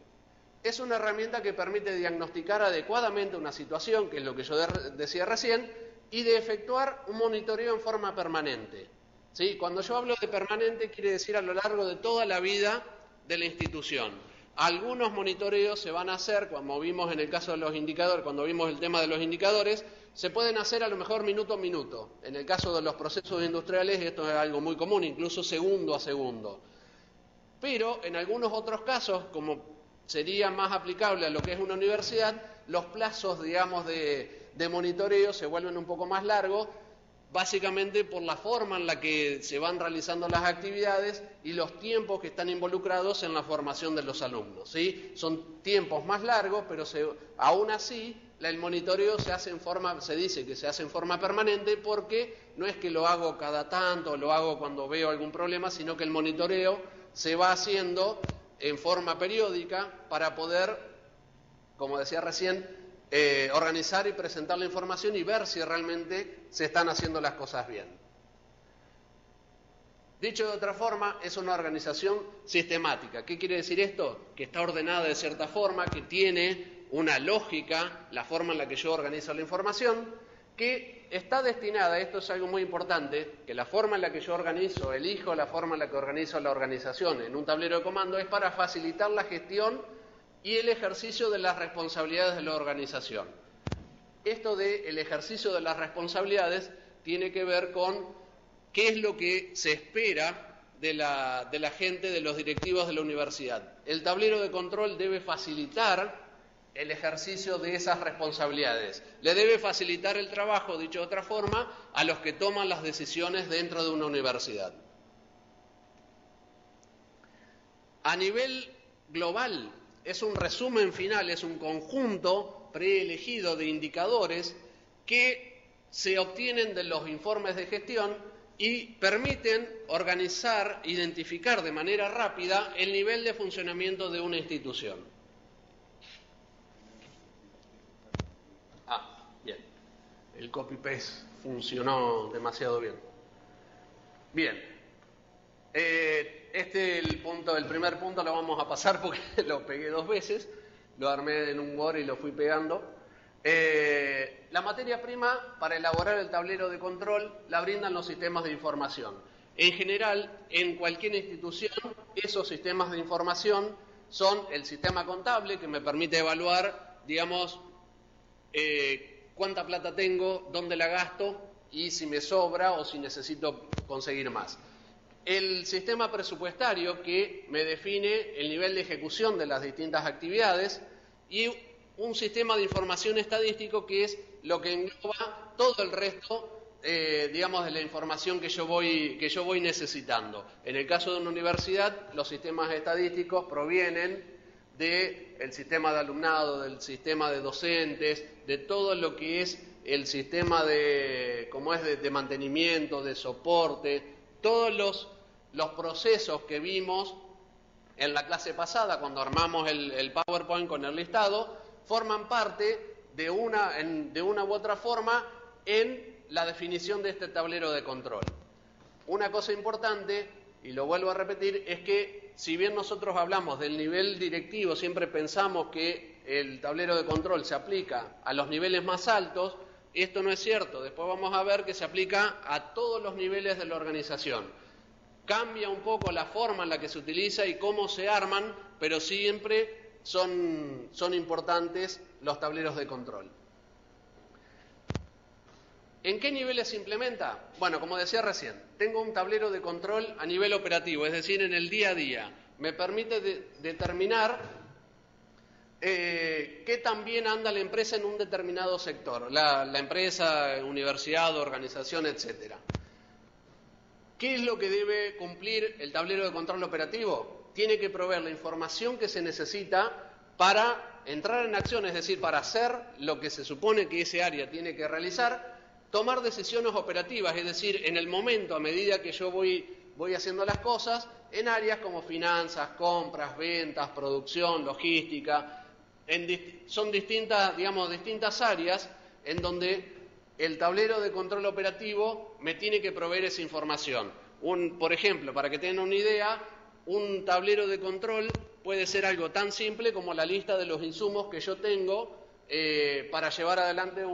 Speaker 1: Es una herramienta que permite diagnosticar adecuadamente una situación, que es lo que yo decía recién, y de efectuar un monitoreo en forma permanente. ¿Sí? Cuando yo hablo de permanente, quiere decir a lo largo de toda la vida de la institución. Algunos monitoreos se van a hacer, como vimos en el caso de los indicadores, cuando vimos el tema de los indicadores, se pueden hacer a lo mejor minuto a minuto. En el caso de los procesos industriales esto es algo muy común, incluso segundo a segundo. Pero en algunos otros casos, como sería más aplicable a lo que es una universidad, los plazos, digamos, de monitoreo se vuelven un poco más largos, básicamente por la forma en la que se van realizando las actividades y los tiempos que están involucrados en la formación de los alumnos, ¿sí? Son tiempos más largos, pero aún así el monitoreo se dice que se hace en forma permanente porque no es que lo hago cada tanto, lo hago cuando veo algún problema, sino que el monitoreo se va haciendo en forma periódica para poder, como decía recién, organizar y presentar la información y ver si realmente se están haciendo las cosas bien. Dicho de otra forma, es una organización sistemática. ¿Qué quiere decir esto? Que está ordenada de cierta forma, que tiene una lógica, la forma en la que yo organizo la información, que está destinada, esto es algo muy importante, que la forma en la que yo elijo la forma en la que organizo la organización en un tablero de comando es para facilitar la gestión y el ejercicio de las responsabilidades de la organización. Esto del ejercicio de las responsabilidades tiene que ver con qué es lo que se espera de la gente, de los directivos de la universidad. El tablero de control debe facilitar el ejercicio de esas responsabilidades. Le debe facilitar el trabajo, dicho de otra forma, a los que toman las decisiones dentro de una universidad. A nivel global, es un resumen final, es un conjunto preelegido de indicadores que se obtienen de los informes de gestión y permiten organizar, identificar de manera rápida el nivel de funcionamiento de una institución. Bien, el copy-paste funcionó demasiado bien. Bien, El primer punto lo vamos a pasar porque lo pegué 2 veces, lo armé en un Word y lo fui pegando. La materia prima para elaborar el tablero de control la brindan los sistemas de información. En general, en cualquier institución, esos sistemas de información son el sistema contable, que me permite evaluar, digamos, cuánta plata tengo, dónde la gasto y si me sobra o si necesito conseguir más. El sistema presupuestario, que me define el nivel de ejecución de las distintas actividades, y un sistema de información estadístico, que es lo que engloba todo el resto, digamos, de la información que yo voy necesitando. En el caso de una universidad, los sistemas estadísticos provienen del sistema de alumnado, del sistema de docentes, de todo lo que es el sistema de mantenimiento, de soporte, todos los procesos que vimos en la clase pasada cuando armamos el PowerPoint con el listado, forman parte de una u otra forma en la definición de este tablero de control. Una cosa importante, y lo vuelvo a repetir, es que si bien nosotros hablamos del nivel directivo, siempre pensamos que el tablero de control se aplica a los niveles más altos. Esto no es cierto. Después vamos a ver que se aplica a todos los niveles de la organización. Cambia un poco la forma en la que se utiliza y cómo se arman, pero siempre son importantes los tableros de control. ¿En qué niveles se implementa? Bueno, como decía recién, tengo un tablero de control a nivel operativo, es decir, en el día a día. Me permite determinar qué tan bien anda la empresa en un determinado sector, la empresa, universidad, organización, etcétera. ¿Qué es lo que debe cumplir el tablero de control operativo? Tiene que proveer la información que se necesita para entrar en acción, es decir, para hacer lo que se supone que ese área tiene que realizar, tomar decisiones operativas, es decir, en el momento, a medida que yo voy haciendo las cosas, en áreas como finanzas, compras, ventas, producción, logística, son distintas áreas en donde el tablero de control operativo me tiene que proveer esa información. Por ejemplo, para que tengan una idea, un tablero de control puede ser algo tan simple como la lista de los insumos que yo tengo para llevar adelante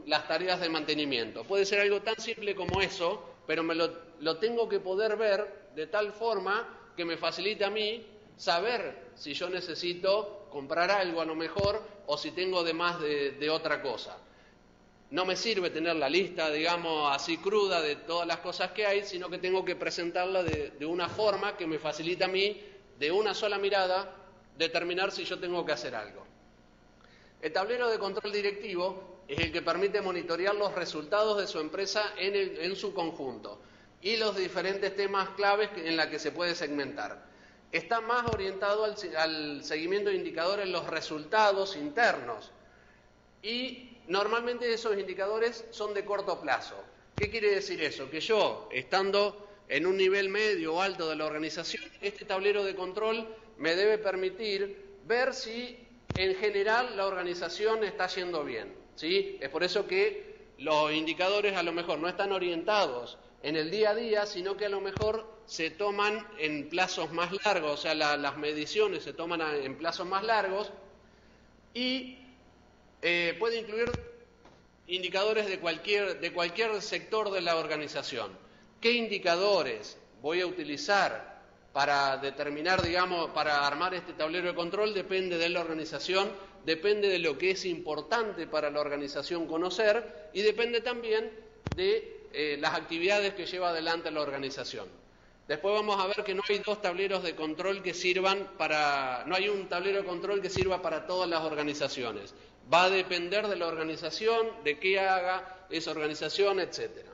Speaker 1: las tareas de mantenimiento. Puede ser algo tan simple como eso, pero me lo tengo que poder ver de tal forma que me facilite a mí saber si yo necesito comprar algo a lo mejor o si tengo de más de otra cosa. No me sirve tener la lista, digamos, así cruda de todas las cosas que hay, sino que tengo que presentarla de una forma que me facilite a mí, de una sola mirada, determinar si yo tengo que hacer algo. El tablero de control directivo es el que permite monitorear los resultados de su empresa en su conjunto y los diferentes temas claves en la que se puede segmentar. Está más orientado al seguimiento de indicadores en los resultados internos y normalmente esos indicadores son de corto plazo. ¿Qué quiere decir eso? Que yo, estando en un nivel medio o alto de la organización, este tablero de control me debe permitir ver si en general la organización está yendo bien, ¿sí? Es por eso que los indicadores a lo mejor no están orientados en el día a día, sino que a lo mejor se toman en plazos más largos, o sea, las mediciones se toman en plazos más largos y puede incluir indicadores de cualquier sector de la organización. ¿Qué indicadores voy a utilizar para determinar, digamos, para armar este tablero de control? Depende de la organización, depende de lo que es importante para la organización conocer y depende también de las actividades que lleva adelante la organización. Después vamos a ver que no hay dos tableros de control que sirvan no hay un tablero de control que sirva para todas las organizaciones. Va a depender de la organización, de qué haga esa organización, etcétera.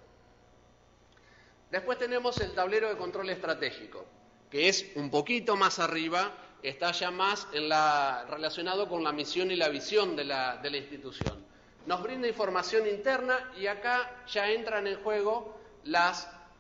Speaker 1: Después tenemos el tablero de control estratégico, que es un poquito más arriba, está ya más relacionado con la misión y la visión de la institución. Nos brinda información interna y acá ya entran en juego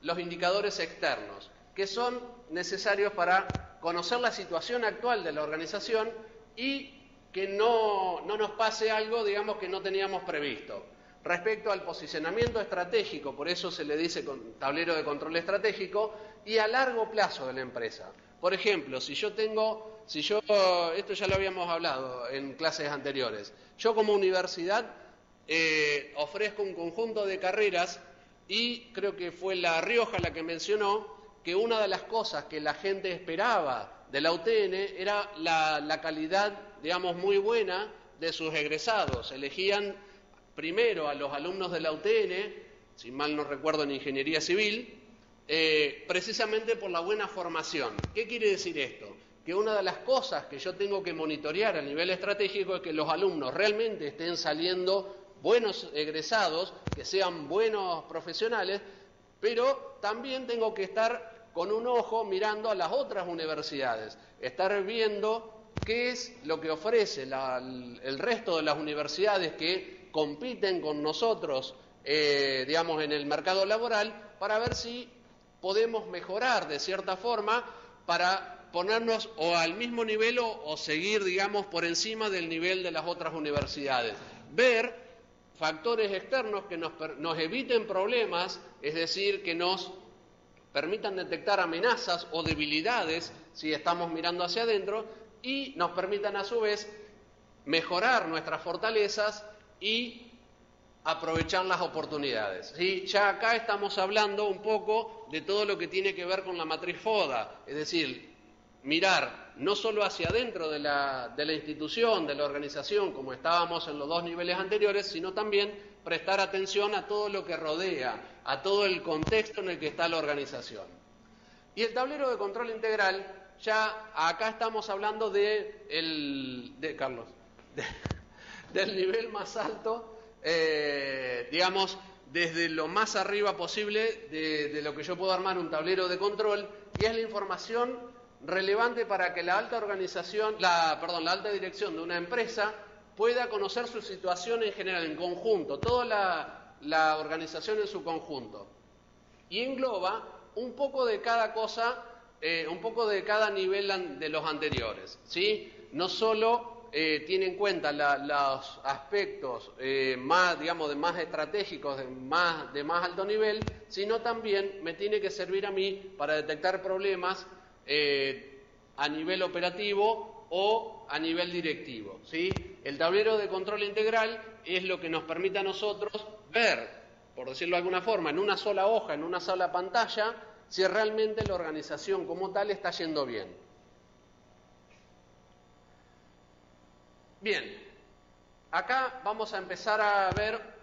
Speaker 1: los indicadores externos, que son necesarios para conocer la situación actual de la organización y que no nos pase algo, digamos, que no teníamos previsto. respecto al posicionamiento estratégico, por eso se le dice tablero de control estratégico, y a largo plazo de la empresa. Por ejemplo, esto ya lo habíamos hablado en clases anteriores, yo como universidad ofrezco un conjunto de carreras y creo que fue La Rioja la que mencionó que una de las cosas que la gente esperaba de la UTN era la calidad, digamos, muy buena de sus egresados. Elegían primero a los alumnos de la UTN, si mal no recuerdo en Ingeniería Civil, precisamente por la buena formación. ¿Qué quiere decir esto? Que una de las cosas que yo tengo que monitorear a nivel estratégico es que los alumnos realmente estén saliendo buenos egresados, que sean buenos profesionales, pero también tengo que estar con un ojo mirando a las otras universidades, estar viendo qué es lo que ofrece el resto de las universidades que compiten con nosotros, digamos, en el mercado laboral, para ver si podemos mejorar de cierta forma para ponernos o al mismo nivel o seguir, digamos, por encima del nivel de las otras universidades. Ver factores externos que nos eviten problemas, es decir, que nos permitan detectar amenazas o debilidades si estamos mirando hacia adentro y nos permitan a su vez mejorar nuestras fortalezas y aprovechar las oportunidades. ¿Sí? Ya acá estamos hablando un poco de todo lo que tiene que ver con la matriz FODA, es decir, mirar no solo hacia adentro de la institución, de la organización, como estábamos en los dos niveles anteriores, sino también prestar atención a todo lo que rodea, a todo el contexto en el que está la organización. Y el tablero de control integral, ya acá estamos hablando del nivel más alto, digamos, desde lo más arriba posible de lo que yo puedo armar un tablero de control, y es la información relevante para que la alta dirección de una empresa pueda conocer su situación en general, en conjunto, toda la organización en su conjunto. Y engloba un poco de cada cosa, un poco de cada nivel de los anteriores, ¿sí? No solo tiene en cuenta los aspectos más, digamos, de más estratégicos, de más alto nivel, sino también me tiene que servir a mí para detectar problemas a nivel operativo o a nivel directivo, ¿sí? El tablero de control integral es lo que nos permite a nosotros ver, por decirlo de alguna forma, en una sola hoja, en una sola pantalla, si realmente la organización como tal está yendo bien. Bien, acá vamos a empezar a ver,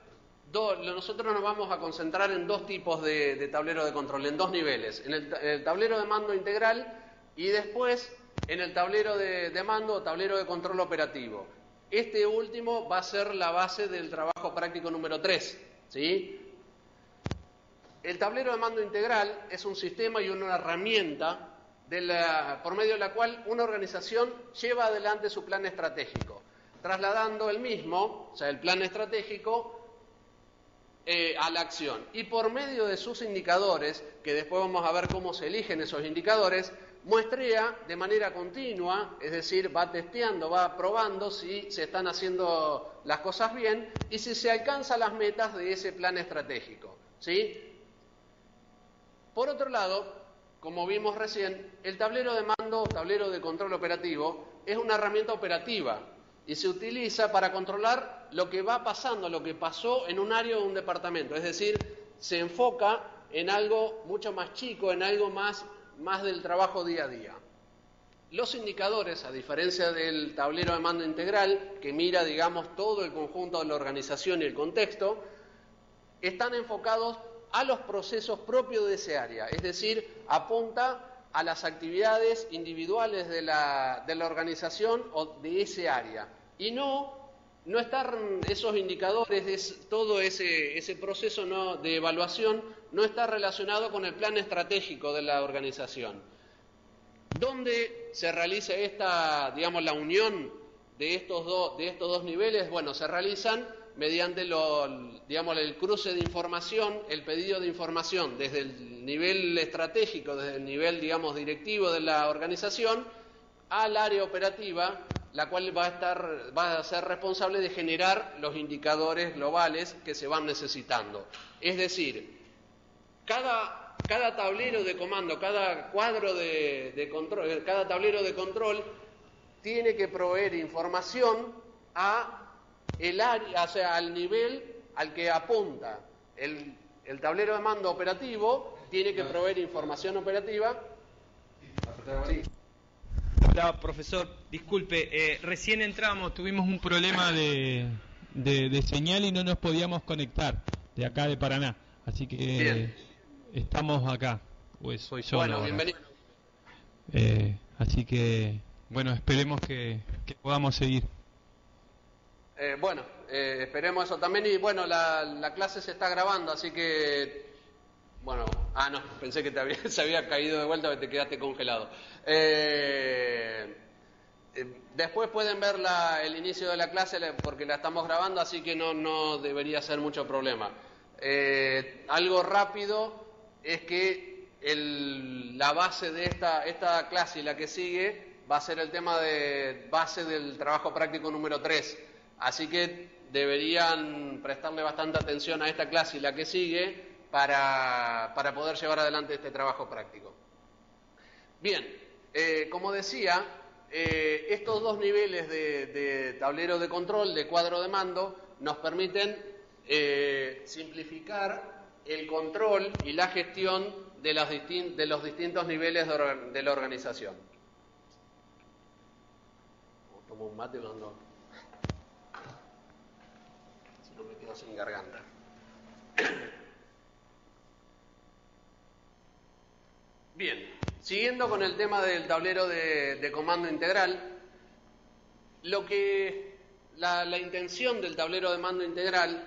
Speaker 1: nosotros nos vamos a concentrar en dos tipos de tablero de control, en dos niveles, en el tablero de mando integral y después en el tablero de mando o tablero de control operativo. Este último va a ser la base del trabajo práctico número 3, ¿sí? El tablero de mando integral es un sistema y una herramienta por medio de la cual una organización lleva adelante su plan estratégico, trasladando el mismo, o sea, el plan estratégico, a la acción. Y por medio de sus indicadores, que después vamos a ver cómo se eligen esos indicadores, muestrea de manera continua, es decir, va testeando, va probando si se están haciendo las cosas bien y si se alcanzan las metas de ese plan estratégico, ¿sí? Por otro lado, como vimos recién, el tablero de mando o tablero de control operativo es una herramienta operativa y se utiliza para controlar lo que va pasando, lo que pasó en un área o un departamento, es decir, se enfoca en algo mucho más chico, en algo más del trabajo día a día. Los indicadores, a diferencia del tablero de mando integral, que mira, digamos, todo el conjunto de la organización y el contexto, están enfocados a los procesos propios de ese área, es decir, apunta a las actividades individuales de la organización o de ese área, y no están esos indicadores, todo ese proceso de evaluación no está relacionado con el plan estratégico de la organización. ¿Dónde se realiza digamos, la unión de estos dos niveles? Bueno, se realizan mediante digamos, el cruce de información, el pedido de información desde el nivel estratégico, desde el nivel, digamos, directivo de la organización al área operativa la cual va a ser responsable de generar los indicadores globales que se van necesitando. Es decir, cada tablero de comando, cada cuadro de control, cada tablero de control tiene que proveer información al nivel al que apunta. El tablero de mando operativo tiene que proveer información operativa.
Speaker 4: Hola, profesor, disculpe, recién entramos, tuvimos un problema de señal y no nos podíamos conectar de acá de Paraná, así que
Speaker 1: Bien.
Speaker 4: Estamos acá, pues soy yo.
Speaker 1: Bueno, bienvenido.
Speaker 4: Así que, bueno, esperemos que podamos seguir.
Speaker 1: Esperemos eso también. Y bueno, la clase se está grabando, así que... Bueno, no, pensé que se había caído de vuelta, que te quedaste congelado. Después pueden ver el inicio de la clase porque la estamos grabando, así que no debería ser mucho problema. Algo rápido es que la base de esta clase y la que sigue va a ser el tema de base del trabajo práctico número 3. Así que deberían prestarle bastante atención a esta clase y la que sigue para poder llevar adelante este trabajo práctico. Bien, como decía, estos dos niveles de tablero de control, de cuadro de mando, nos permiten simplificar el control y la gestión de los distintos niveles de la organización. Tomo un mate cuando... Si no me quedo sin garganta. Bien, siguiendo con el tema del tablero de comando integral, la intención del tablero de mando integral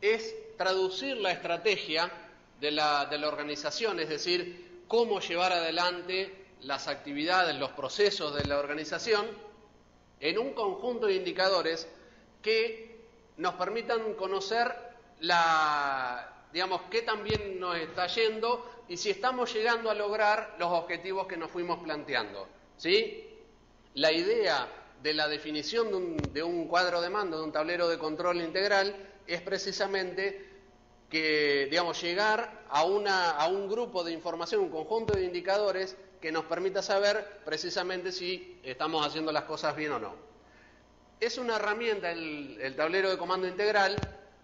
Speaker 1: es traducir la estrategia de la organización, es decir, cómo llevar adelante las actividades, los procesos de la organización, en un conjunto de indicadores que nos permitan conocer qué tan bien nos está yendo y si estamos llegando a lograr los objetivos que nos fuimos planteando, ¿sí? La idea de la definición de un cuadro de mando, de un tablero de control integral, es precisamente que, llegar a un grupo de información, un conjunto de indicadores que nos permita saber precisamente si estamos haciendo las cosas bien o no. Es una herramienta, el tablero de comando integral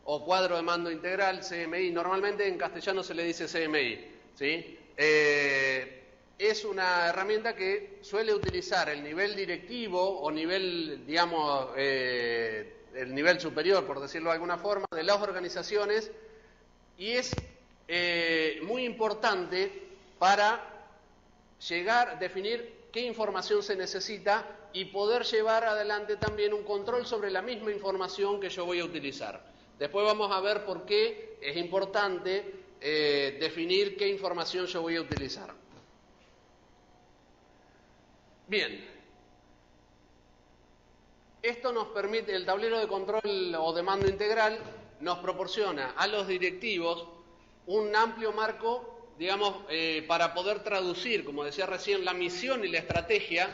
Speaker 1: o cuadro de mando integral, CMI, normalmente en castellano se le dice CMI, ¿sí? Es una herramienta que suele utilizar el nivel directivo o nivel, el nivel superior, por decirlo de alguna forma, de las organizaciones, y es muy importante para definir qué información se necesita y poder llevar adelante también un control sobre la misma información que yo voy a utilizar. Después vamos a ver por qué es importante definir qué información yo voy a utilizar. Bien, esto nos permite, el tablero de control o de mando integral nos proporciona a los directivos un amplio marco, para poder traducir, como decía recién, la misión y la estrategia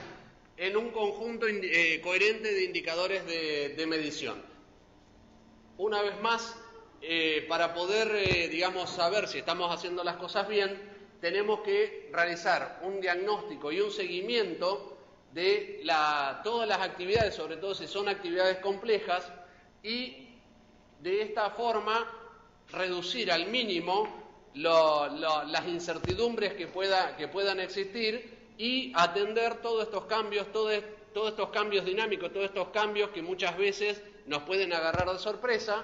Speaker 1: en un conjunto coherente de indicadores de medición. Una vez más, para poder, saber si estamos haciendo las cosas bien, tenemos que realizar un diagnóstico y un seguimiento de todas las actividades, sobre todo si son actividades complejas, y de esta forma reducir al mínimo las incertidumbres que puedan existir y atender todos estos cambios, todos estos cambios dinámicos, todos estos cambios que muchas veces nos pueden agarrar de sorpresa.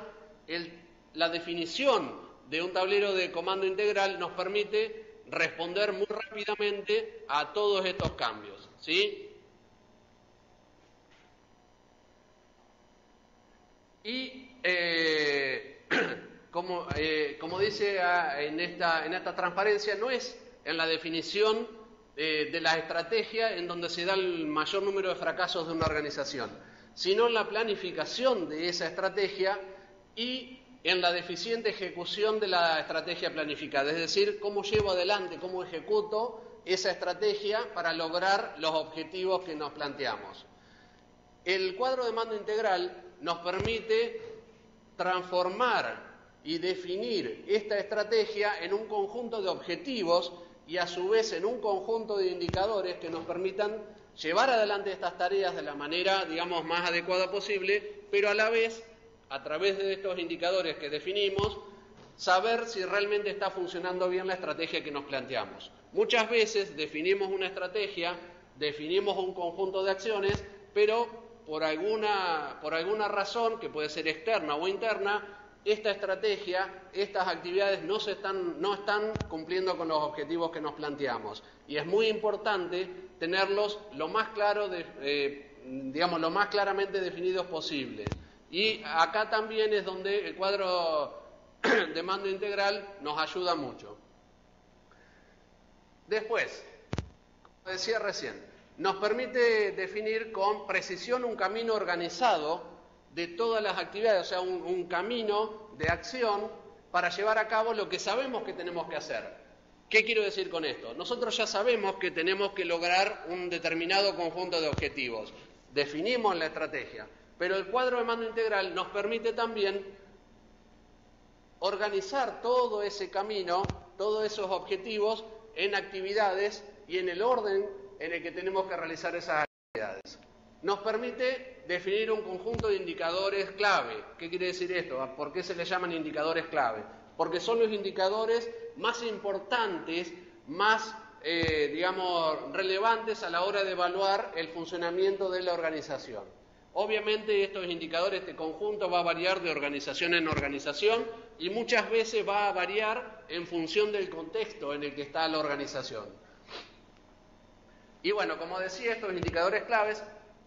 Speaker 1: La definición de un tablero de comando integral nos permite responder muy rápidamente a todos estos cambios, ¿sí? Y como dice en esta transparencia, no es en la definición de la estrategia en donde se da el mayor número de fracasos de una organización, sino en la planificación de esa estrategia y en la deficiente ejecución de la estrategia planificada, es decir, cómo llevo adelante, cómo ejecuto esa estrategia para lograr los objetivos que nos planteamos. El cuadro de mando integral nos permite transformar y definir esta estrategia en un conjunto de objetivos y a su vez en un conjunto de indicadores que nos permitan llevar adelante estas tareas de la manera, digamos, más adecuada posible, pero a la vez, a través de estos indicadores que definimos, saber si realmente está funcionando bien la estrategia que nos planteamos. Muchas veces definimos una estrategia, definimos un conjunto de acciones, pero por alguna razón, que puede ser externa o interna, esta estrategia, estas actividades no están cumpliendo con los objetivos que nos planteamos. Y es muy importante tenerlos lo más claramente definidos posible. Y acá también es donde el cuadro de mando integral nos ayuda mucho. Después, como decía recién, nos permite definir con precisión un camino organizado de todas las actividades, o sea, un camino de acción para llevar a cabo lo que sabemos que tenemos que hacer. ¿Qué quiero decir con esto? Nosotros ya sabemos que tenemos que lograr un determinado conjunto de objetivos. Definimos la estrategia, pero el cuadro de mando integral nos permite también organizar todo ese camino, todos esos objetivos en actividades y en el orden en el que tenemos que realizar esas actividades. Nos permite definir un conjunto de indicadores clave. ¿Qué quiere decir esto? ¿Por qué se le llaman indicadores clave? Porque son los indicadores más importantes, más, relevantes a la hora de evaluar el funcionamiento de la organización. Obviamente estos indicadores, este conjunto va a variar de organización en organización y muchas veces va a variar en función del contexto en el que está la organización. Y bueno, como decía, estos indicadores claves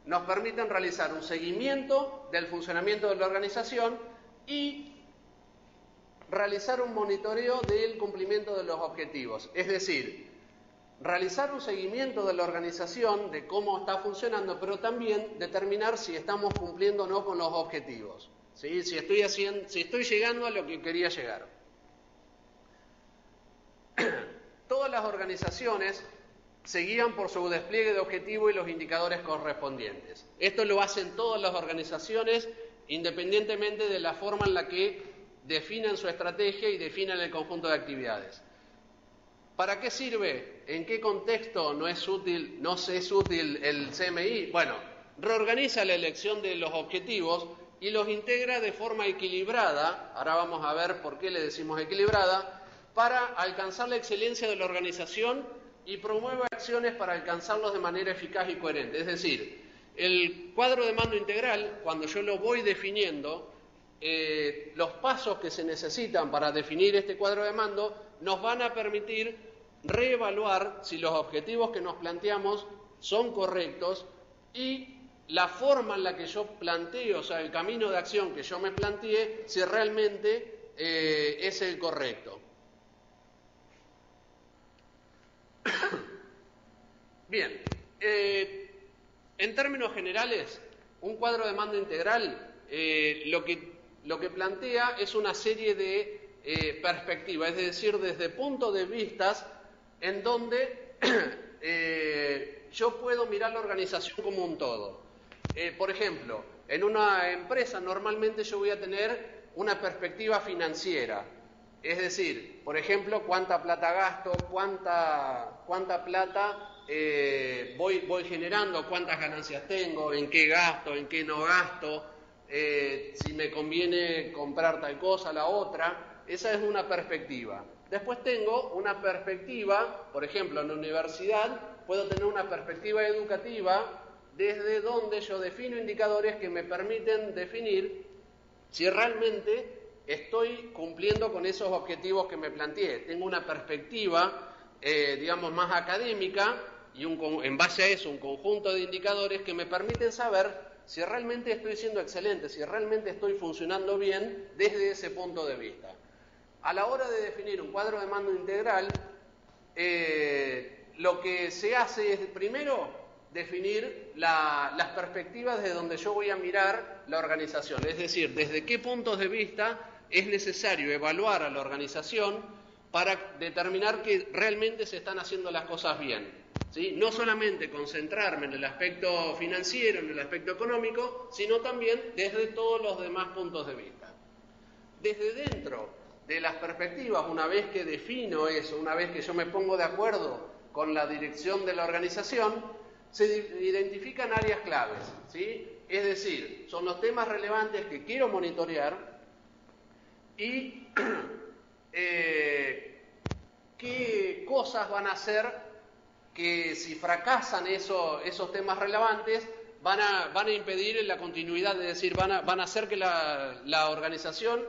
Speaker 1: nos permiten realizar un seguimiento del funcionamiento de la organización y realizar un monitoreo del cumplimiento de los objetivos. Es decir, realizar un seguimiento de la organización, de cómo está funcionando, pero también determinar si estamos cumpliendo o no con los objetivos. ¿Sí? Si estoy llegando a lo que quería llegar. Todas las organizaciones se guían por su despliegue de objetivos y los indicadores correspondientes. Esto lo hacen todas las organizaciones, independientemente de la forma en la que definen su estrategia y definen el conjunto de actividades. ¿Para qué sirve? ¿En qué contexto no es útil el CMI? Bueno, reorganiza la elección de los objetivos y los integra de forma equilibrada, ahora vamos a ver por qué le decimos equilibrada, para alcanzar la excelencia de la organización y promueve acciones para alcanzarlos de manera eficaz y coherente. Es decir, el cuadro de mando integral, cuando yo lo voy definiendo, los pasos que se necesitan para definir este cuadro de mando nos van a permitir reevaluar si los objetivos que nos planteamos son correctos y la forma en la que yo planteo, o sea, el camino de acción que yo me planteé, si realmente es el correcto. Bien, en términos generales, un cuadro de mando integral lo que plantea es una serie de perspectivas, es decir, desde puntos de vista en donde yo puedo mirar la organización como un todo. Por ejemplo, en una empresa normalmente yo voy a tener una perspectiva financiera. Es decir, por ejemplo, cuánta plata gasto, cuánta plata voy generando, cuántas ganancias tengo, en qué gasto, en qué no gasto, si me conviene comprar tal cosa, la otra. Esa es una perspectiva. Después tengo una perspectiva, por ejemplo, en la universidad puedo tener una perspectiva educativa desde donde yo defino indicadores que me permiten definir si realmente estoy cumpliendo con esos objetivos que me planteé. Tengo una perspectiva, más académica y en base a eso un conjunto de indicadores que me permiten saber si realmente estoy siendo excelente, si realmente estoy funcionando bien desde ese punto de vista. A la hora de definir un cuadro de mando integral, lo que se hace es primero definir las perspectivas desde donde yo voy a mirar la organización, es decir, desde qué puntos de vista es necesario evaluar a la organización para determinar que realmente se están haciendo las cosas bien. ¿sí? No solamente concentrarme en el aspecto financiero, en el aspecto económico, sino también desde todos los demás puntos de vista. Desde dentro de las perspectivas, una vez que defino eso, una vez que yo me pongo de acuerdo con la dirección de la organización, se identifican áreas claves, ¿sí? Es decir, son los temas relevantes que quiero monitorear y qué cosas van a hacer que si fracasan esos temas relevantes van a impedir la continuidad, es decir, van a hacer que la organización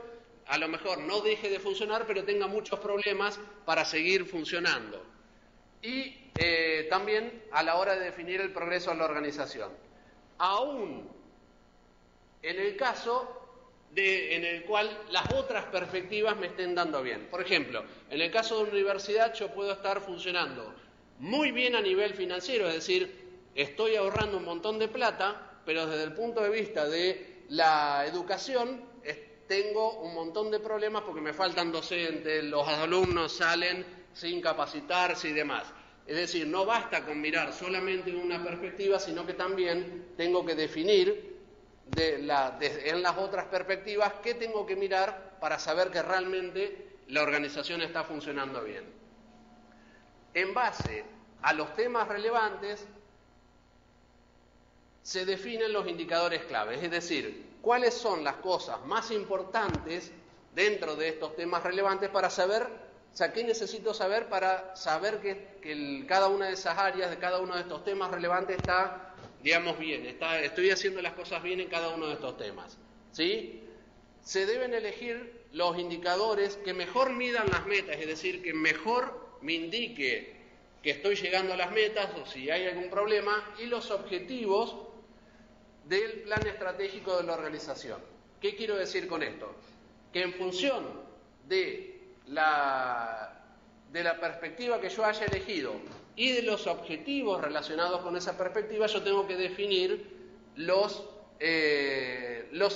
Speaker 1: a lo mejor no deje de funcionar, pero tenga muchos problemas para seguir funcionando. Y también a la hora de definir el progreso de la organización. Aún en el caso en el cual las otras perspectivas me estén dando bien. Por ejemplo, en el caso de una universidad yo puedo estar funcionando muy bien a nivel financiero, es decir, estoy ahorrando un montón de plata, pero desde el punto de vista de la educación tengo un montón de problemas porque me faltan docentes, los alumnos salen sin capacitarse y demás. Es decir, no basta con mirar solamente una perspectiva, sino que también tengo que definir en las otras perspectivas qué tengo que mirar para saber que realmente la organización está funcionando bien. En base a los temas relevantes se definen los indicadores claves, es decir, cuáles son las cosas más importantes dentro de estos temas relevantes para saber, o sea, qué necesito saber para saber que cada una de esas áreas, de cada uno de estos temas relevantes está, digamos, bien, estoy haciendo las cosas bien en cada uno de estos temas, ¿sí? Se deben elegir los indicadores que mejor midan las metas, es decir, que mejor me indique que estoy llegando a las metas o si hay algún problema, y los objetivos del plan estratégico de la organización. ¿Qué quiero decir con esto? Que en función de la perspectiva que yo haya elegido y de los objetivos relacionados con esa perspectiva, yo tengo que definir los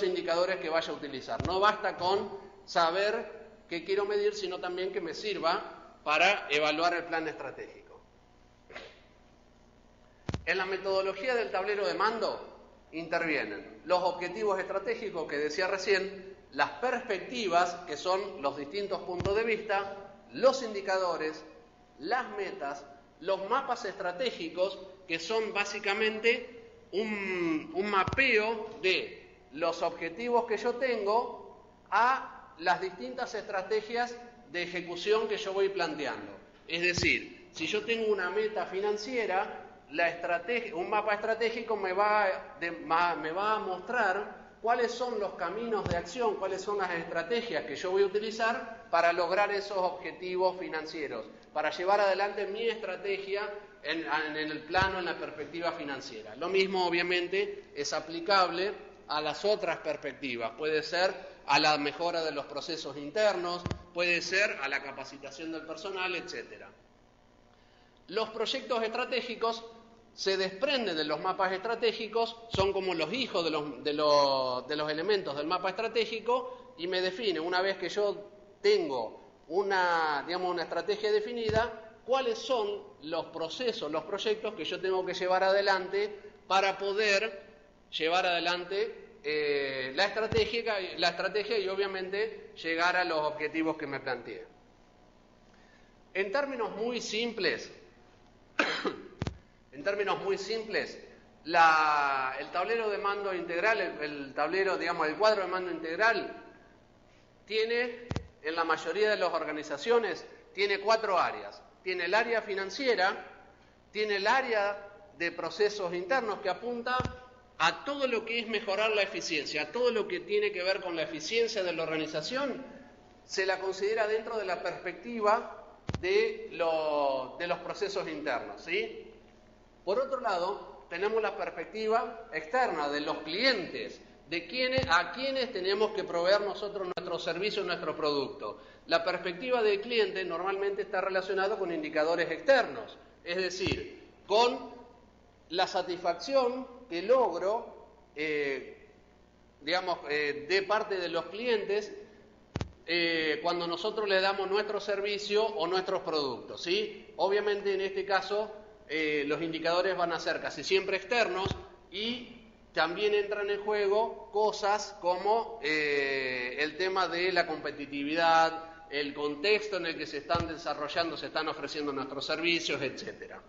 Speaker 1: indicadores que vaya a utilizar. No basta con saber qué quiero medir, sino también que me sirva para evaluar el plan estratégico. En la metodología del tablero de mando intervienen los objetivos estratégicos que decía recién, las perspectivas, que son los distintos puntos de vista, los indicadores, las metas, los mapas estratégicos, que son básicamente un mapeo de los objetivos que yo tengo a las distintas estrategias de ejecución que yo voy planteando. Es decir, si yo tengo una meta financiera, un mapa estratégico me va a mostrar cuáles son los caminos de acción, cuáles son las estrategias que yo voy a utilizar para lograr esos objetivos financieros, para llevar adelante mi estrategia en el plano, en la perspectiva financiera. Lo mismo, obviamente, es aplicable a las otras perspectivas. Puede ser a la mejora de los procesos internos, puede ser a la capacitación del personal, etc. Los proyectos estratégicos se desprenden de los mapas estratégicos, son como los hijos de los elementos del mapa estratégico y me define, una vez que yo tengo una estrategia definida, cuáles son los procesos, los proyectos que yo tengo que llevar adelante para poder llevar adelante la estrategia y obviamente llegar a los objetivos que me planteé. En términos muy simples, el tablero de mando integral, el cuadro de mando integral, tiene, en la mayoría de las organizaciones, tiene 4 áreas. Tiene el área financiera, tiene el área de procesos internos que apunta a todo lo que es mejorar la eficiencia, a todo lo que tiene que ver con la eficiencia de la organización, se la considera dentro de la perspectiva de los procesos internos, ¿sí? Por otro lado, tenemos la perspectiva externa de los clientes, a quienes tenemos que proveer nosotros nuestro servicio, nuestro producto. La perspectiva del cliente normalmente está relacionada con indicadores externos, es decir, con la satisfacción que logro, de parte de los clientes cuando nosotros le damos nuestro servicio o nuestros productos, ¿sí? Obviamente en este caso los indicadores van a ser casi siempre externos y también entran en juego cosas como el tema de la competitividad, el contexto en el que se están desarrollando, se están ofreciendo nuestros servicios, etcétera.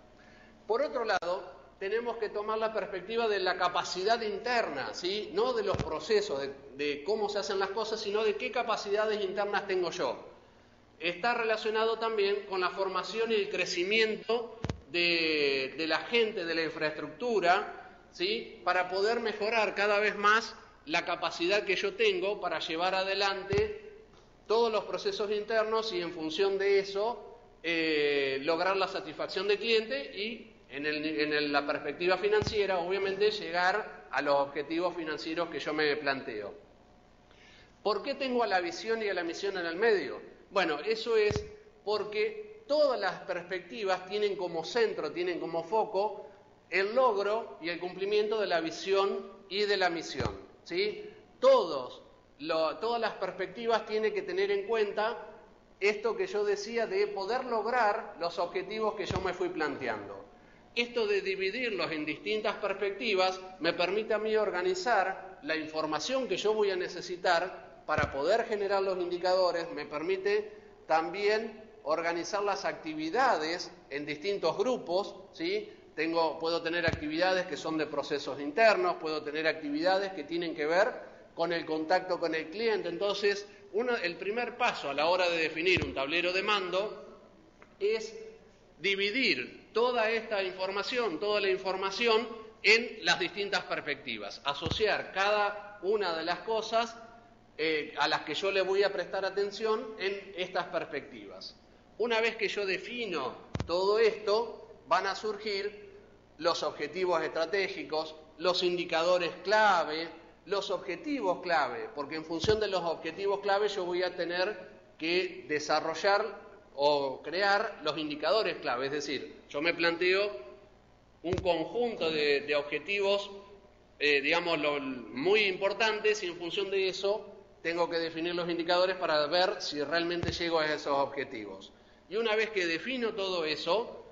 Speaker 1: Por otro lado, tenemos que tomar la perspectiva de la capacidad interna, ¿sí? No de los procesos, de cómo se hacen las cosas, sino de qué capacidades internas tengo yo. Está relacionado también con la formación y el crecimiento de la gente, de la infraestructura, ¿sí? Para poder mejorar cada vez más la capacidad que yo tengo para llevar adelante todos los procesos internos y en función de eso lograr la satisfacción del cliente y en la perspectiva financiera, obviamente, llegar a los objetivos financieros que yo me planteo. ¿Por qué tengo a la visión y a la misión en el medio? Bueno, eso es porque todas las perspectivas tienen como centro, tienen como foco el logro y el cumplimiento de la visión y de la misión, ¿sí? Todas las perspectivas tienen que tener en cuenta esto que yo decía de poder lograr los objetivos que yo me fui planteando. Esto de dividirlos en distintas perspectivas me permite a mí organizar la información que yo voy a necesitar para poder generar los indicadores, me permite también organizar las actividades en distintos grupos, ¿sí? Puedo tener actividades que son de procesos internos, puedo tener actividades que tienen que ver con el contacto con el cliente. Entonces, el primer paso a la hora de definir un tablero de mando es dividir toda esta información, toda la información en las distintas perspectivas, asociar cada una de las cosas a las que yo le voy a prestar atención en estas perspectivas. Una vez que yo defino todo esto, van a surgir los objetivos estratégicos, los indicadores clave, los objetivos clave, porque en función de los objetivos clave yo voy a tener que desarrollar o crear los indicadores clave, es decir, yo me planteo un conjunto de objetivos, muy importantes y en función de eso tengo que definir los indicadores para ver si realmente llego a esos objetivos. Y una vez que defino todo eso,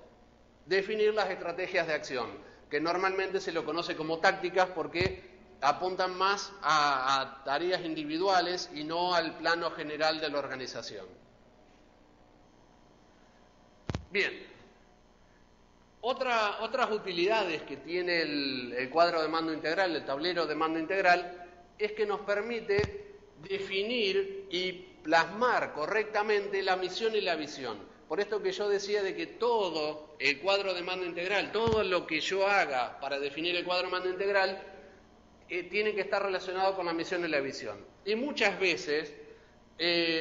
Speaker 1: definir las estrategias de acción, que normalmente se lo conoce como tácticas porque apuntan más a tareas individuales y no al plano general de la organización. Bien, otras utilidades que tiene el cuadro de mando integral, el tablero de mando integral, es que nos permite definir y plasmar correctamente la misión y la visión. Por esto que yo decía de que todo el cuadro de mando integral, todo lo que yo haga para definir el cuadro de mando integral, tiene que estar relacionado con la misión y la visión. Y muchas veces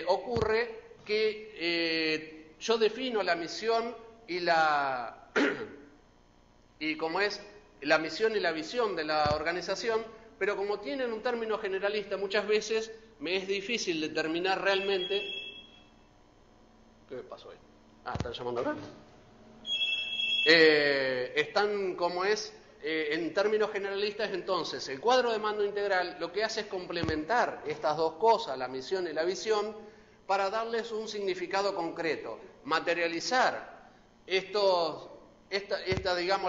Speaker 1: ocurre que yo defino la misión y como es la misión y la visión de la organización, pero como tienen un término generalista, muchas veces me es difícil determinar realmente... ¿Qué pasó ahí? ¿Están llamando acá? Están como es... en términos generalistas, entonces, el cuadro de mando integral lo que hace es complementar estas dos cosas, la misión y la visión, para darles un significado concreto, materializar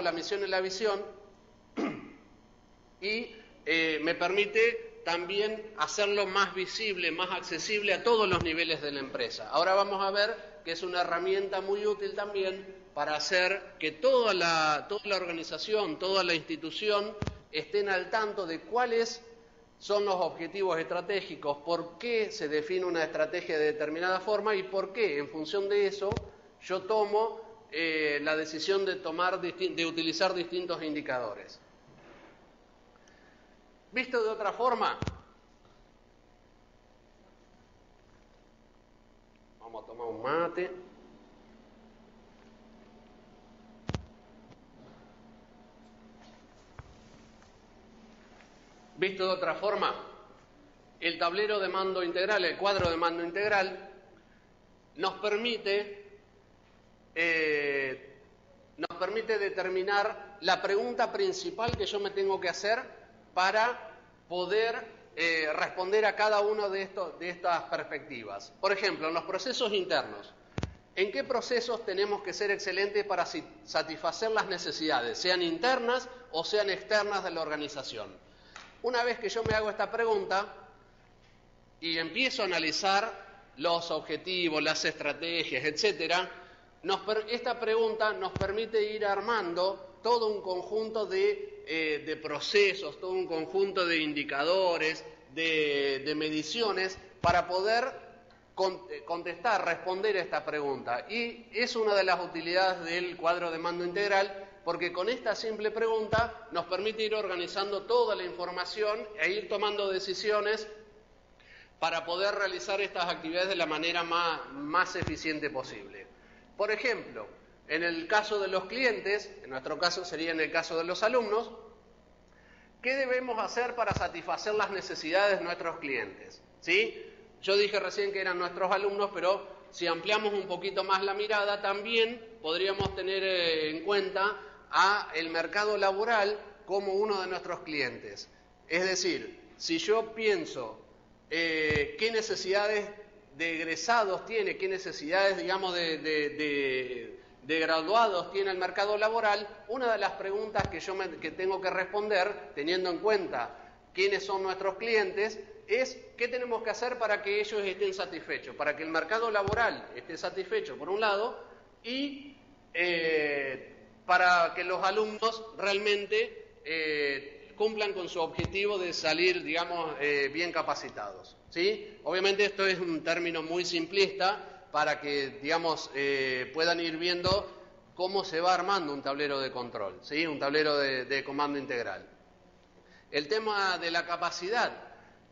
Speaker 1: la misión y la visión, y me permite también hacerlo más visible, más accesible a todos los niveles de la empresa. Ahora vamos a ver que es una herramienta muy útil también para hacer que toda la organización, toda la institución estén al tanto de cuáles son los objetivos estratégicos, por qué se define una estrategia de determinada forma y por qué, en función de eso, yo tomo la decisión de utilizar distintos indicadores. Visto de otra forma, vamos a tomar un mate. Visto de otra forma, el tablero de mando integral, el cuadro de mando integral, nos permite determinar la pregunta principal que yo me tengo que hacer para poder responder a cada una de estas perspectivas. Por ejemplo, en los procesos internos, ¿En qué procesos tenemos que ser excelentes para satisfacer las necesidades, sean internas o sean externas de la organización? Una vez que yo me hago esta pregunta y empiezo a analizar los objetivos, las estrategias, etcétera, esta pregunta nos permite ir armando todo un conjunto de procesos, todo un conjunto de indicadores, de mediciones para poder contestar, responder a esta pregunta. Y es una de las utilidades del cuadro de mando integral, porque con esta simple pregunta nos permite ir organizando toda la información e ir tomando decisiones para poder realizar estas actividades de la manera más eficiente posible. Por ejemplo, en el caso de los clientes, en nuestro caso sería en el caso de los alumnos, ¿qué debemos hacer para satisfacer las necesidades de nuestros clientes? ¿Sí? Yo dije recién que eran nuestros alumnos, pero si ampliamos un poquito más la mirada, también podríamos tener en cuenta a el mercado laboral como uno de nuestros clientes. Es decir, si yo pienso qué necesidades de egresados tiene, qué necesidades, digamos, de graduados tiene el mercado laboral, una de las preguntas que tengo que responder, teniendo en cuenta quiénes son nuestros clientes, es qué tenemos que hacer para que ellos estén satisfechos, para que el mercado laboral esté satisfecho, por un lado, y para que los alumnos realmente cumplan con su objetivo de salir, digamos, bien capacitados, ¿sí? Obviamente esto es un término muy simplista para que, digamos, puedan ir viendo cómo se va armando un tablero de control, ¿sí? Un tablero de comando integral. El tema de la capacidad.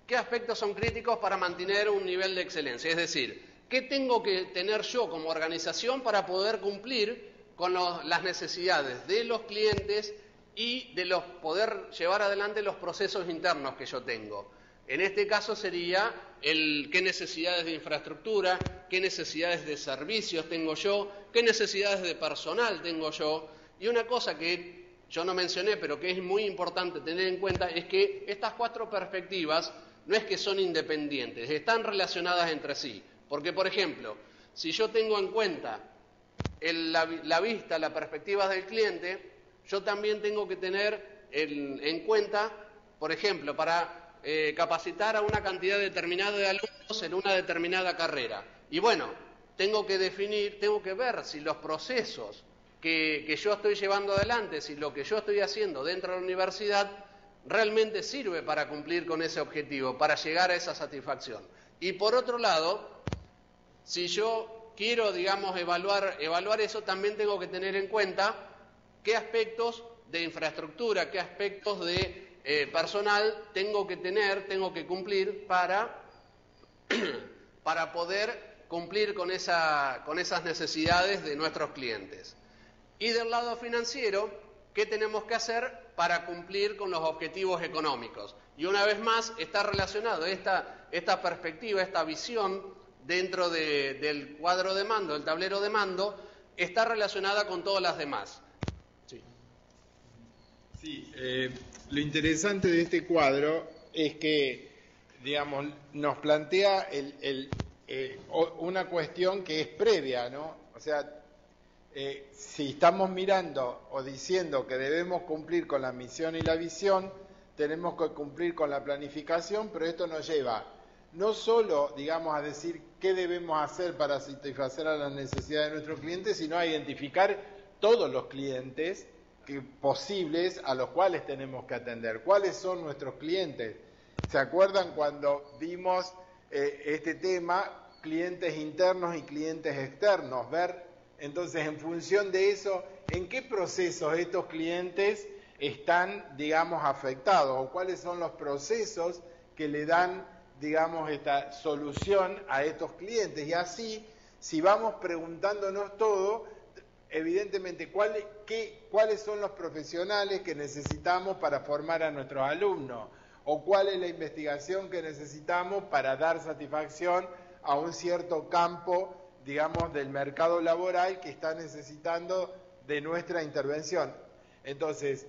Speaker 1: ¿Qué aspectos son críticos para mantener un nivel de excelencia? Es decir, ¿qué tengo que tener yo como organización para poder cumplir con las necesidades de los clientes y de poder llevar adelante los procesos internos que yo tengo? En este caso sería qué necesidades de infraestructura, qué necesidades de servicios tengo yo, qué necesidades de personal tengo yo. Y una cosa que yo no mencioné, pero que es muy importante tener en cuenta, es que estas 4 perspectivas no es que son independientes, están relacionadas entre sí. Porque, por ejemplo, si yo tengo en cuenta la vista, la perspectiva del cliente, yo también tengo que tener en cuenta, por ejemplo, para capacitar a una cantidad determinada de alumnos en una determinada carrera. Y bueno, tengo que ver si los procesos que yo estoy llevando adelante, si lo que yo estoy haciendo dentro de la universidad realmente sirve para cumplir con ese objetivo, para llegar a esa satisfacción. Y por otro lado, si yo quiero, digamos, evaluar eso, también tengo que tener en cuenta qué aspectos de infraestructura, qué aspectos de personal tengo que cumplir para poder cumplir con esas necesidades de nuestros clientes. Y del lado financiero, ¿qué tenemos que hacer para cumplir con los objetivos económicos? Y una vez más está relacionado esta perspectiva, esta visión dentro del cuadro de mando, del tablero de mando, está relacionada con todas las demás.
Speaker 3: Sí, lo interesante de este cuadro es que, digamos, nos plantea una cuestión que es previa, ¿no? O sea, si estamos mirando o diciendo que debemos cumplir con la misión y la visión, tenemos que cumplir con la planificación, pero esto nos lleva no solo, digamos, a decir qué debemos hacer para satisfacer a las necesidades de nuestros clientes, sino a identificar todos los clientes posibles a los cuales tenemos que atender. ¿Cuáles son nuestros clientes? ¿Se acuerdan cuando vimos este tema, clientes internos y clientes externos? Ver entonces, en función de eso, ¿en qué procesos estos clientes están, digamos, afectados? ¿O cuáles son los procesos que le dan, digamos, esta solución a estos clientes? Y así, si vamos preguntándonos todo, evidentemente, ¿cuáles son los profesionales que necesitamos para formar a nuestros alumnos? ¿O cuál es la investigación que necesitamos para dar satisfacción a un cierto campo, digamos, del mercado laboral que está necesitando de nuestra intervención? Entonces,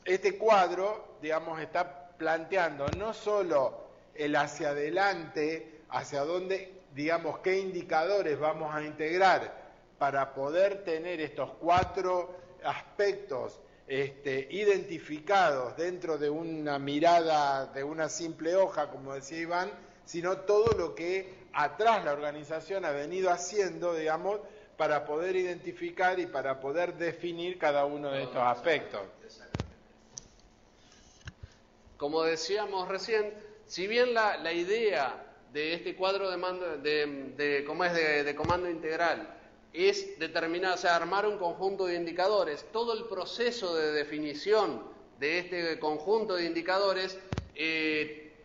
Speaker 3: este cuadro, digamos, está planteando no solo el hacia adelante, hacia dónde, digamos, qué indicadores vamos a integrar para poder tener estos 4 aspectos identificados dentro de una mirada, de una simple hoja, como decía Iván, sino todo lo que atrás la organización ha venido haciendo, digamos, para poder identificar y para poder definir cada uno de estos aspectos.
Speaker 1: Como decíamos recién, si bien la idea de este cuadro de mando, de comando integral es determinar, o sea, armar un conjunto de indicadores, todo el proceso de definición de este conjunto de indicadores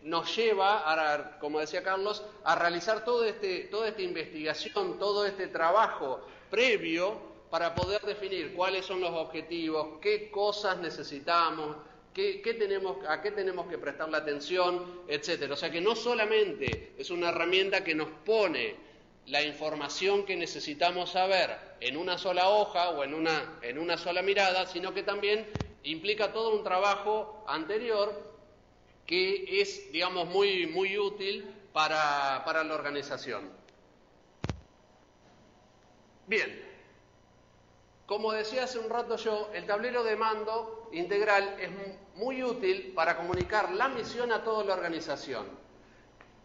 Speaker 1: nos lleva, como decía Carlos, a realizar toda esta investigación, todo este trabajo previo para poder definir cuáles son los objetivos, qué cosas necesitamos, a qué tenemos que prestarle atención, etcétera. O sea que no solamente es una herramienta que nos pone la información que necesitamos saber en una sola hoja o en una sola mirada, sino que también implica todo un trabajo anterior que es, digamos, muy, muy útil para la organización. Bien, como decía hace un rato yo, el tablero de mando integral es muy útil para comunicar la misión a toda la organización.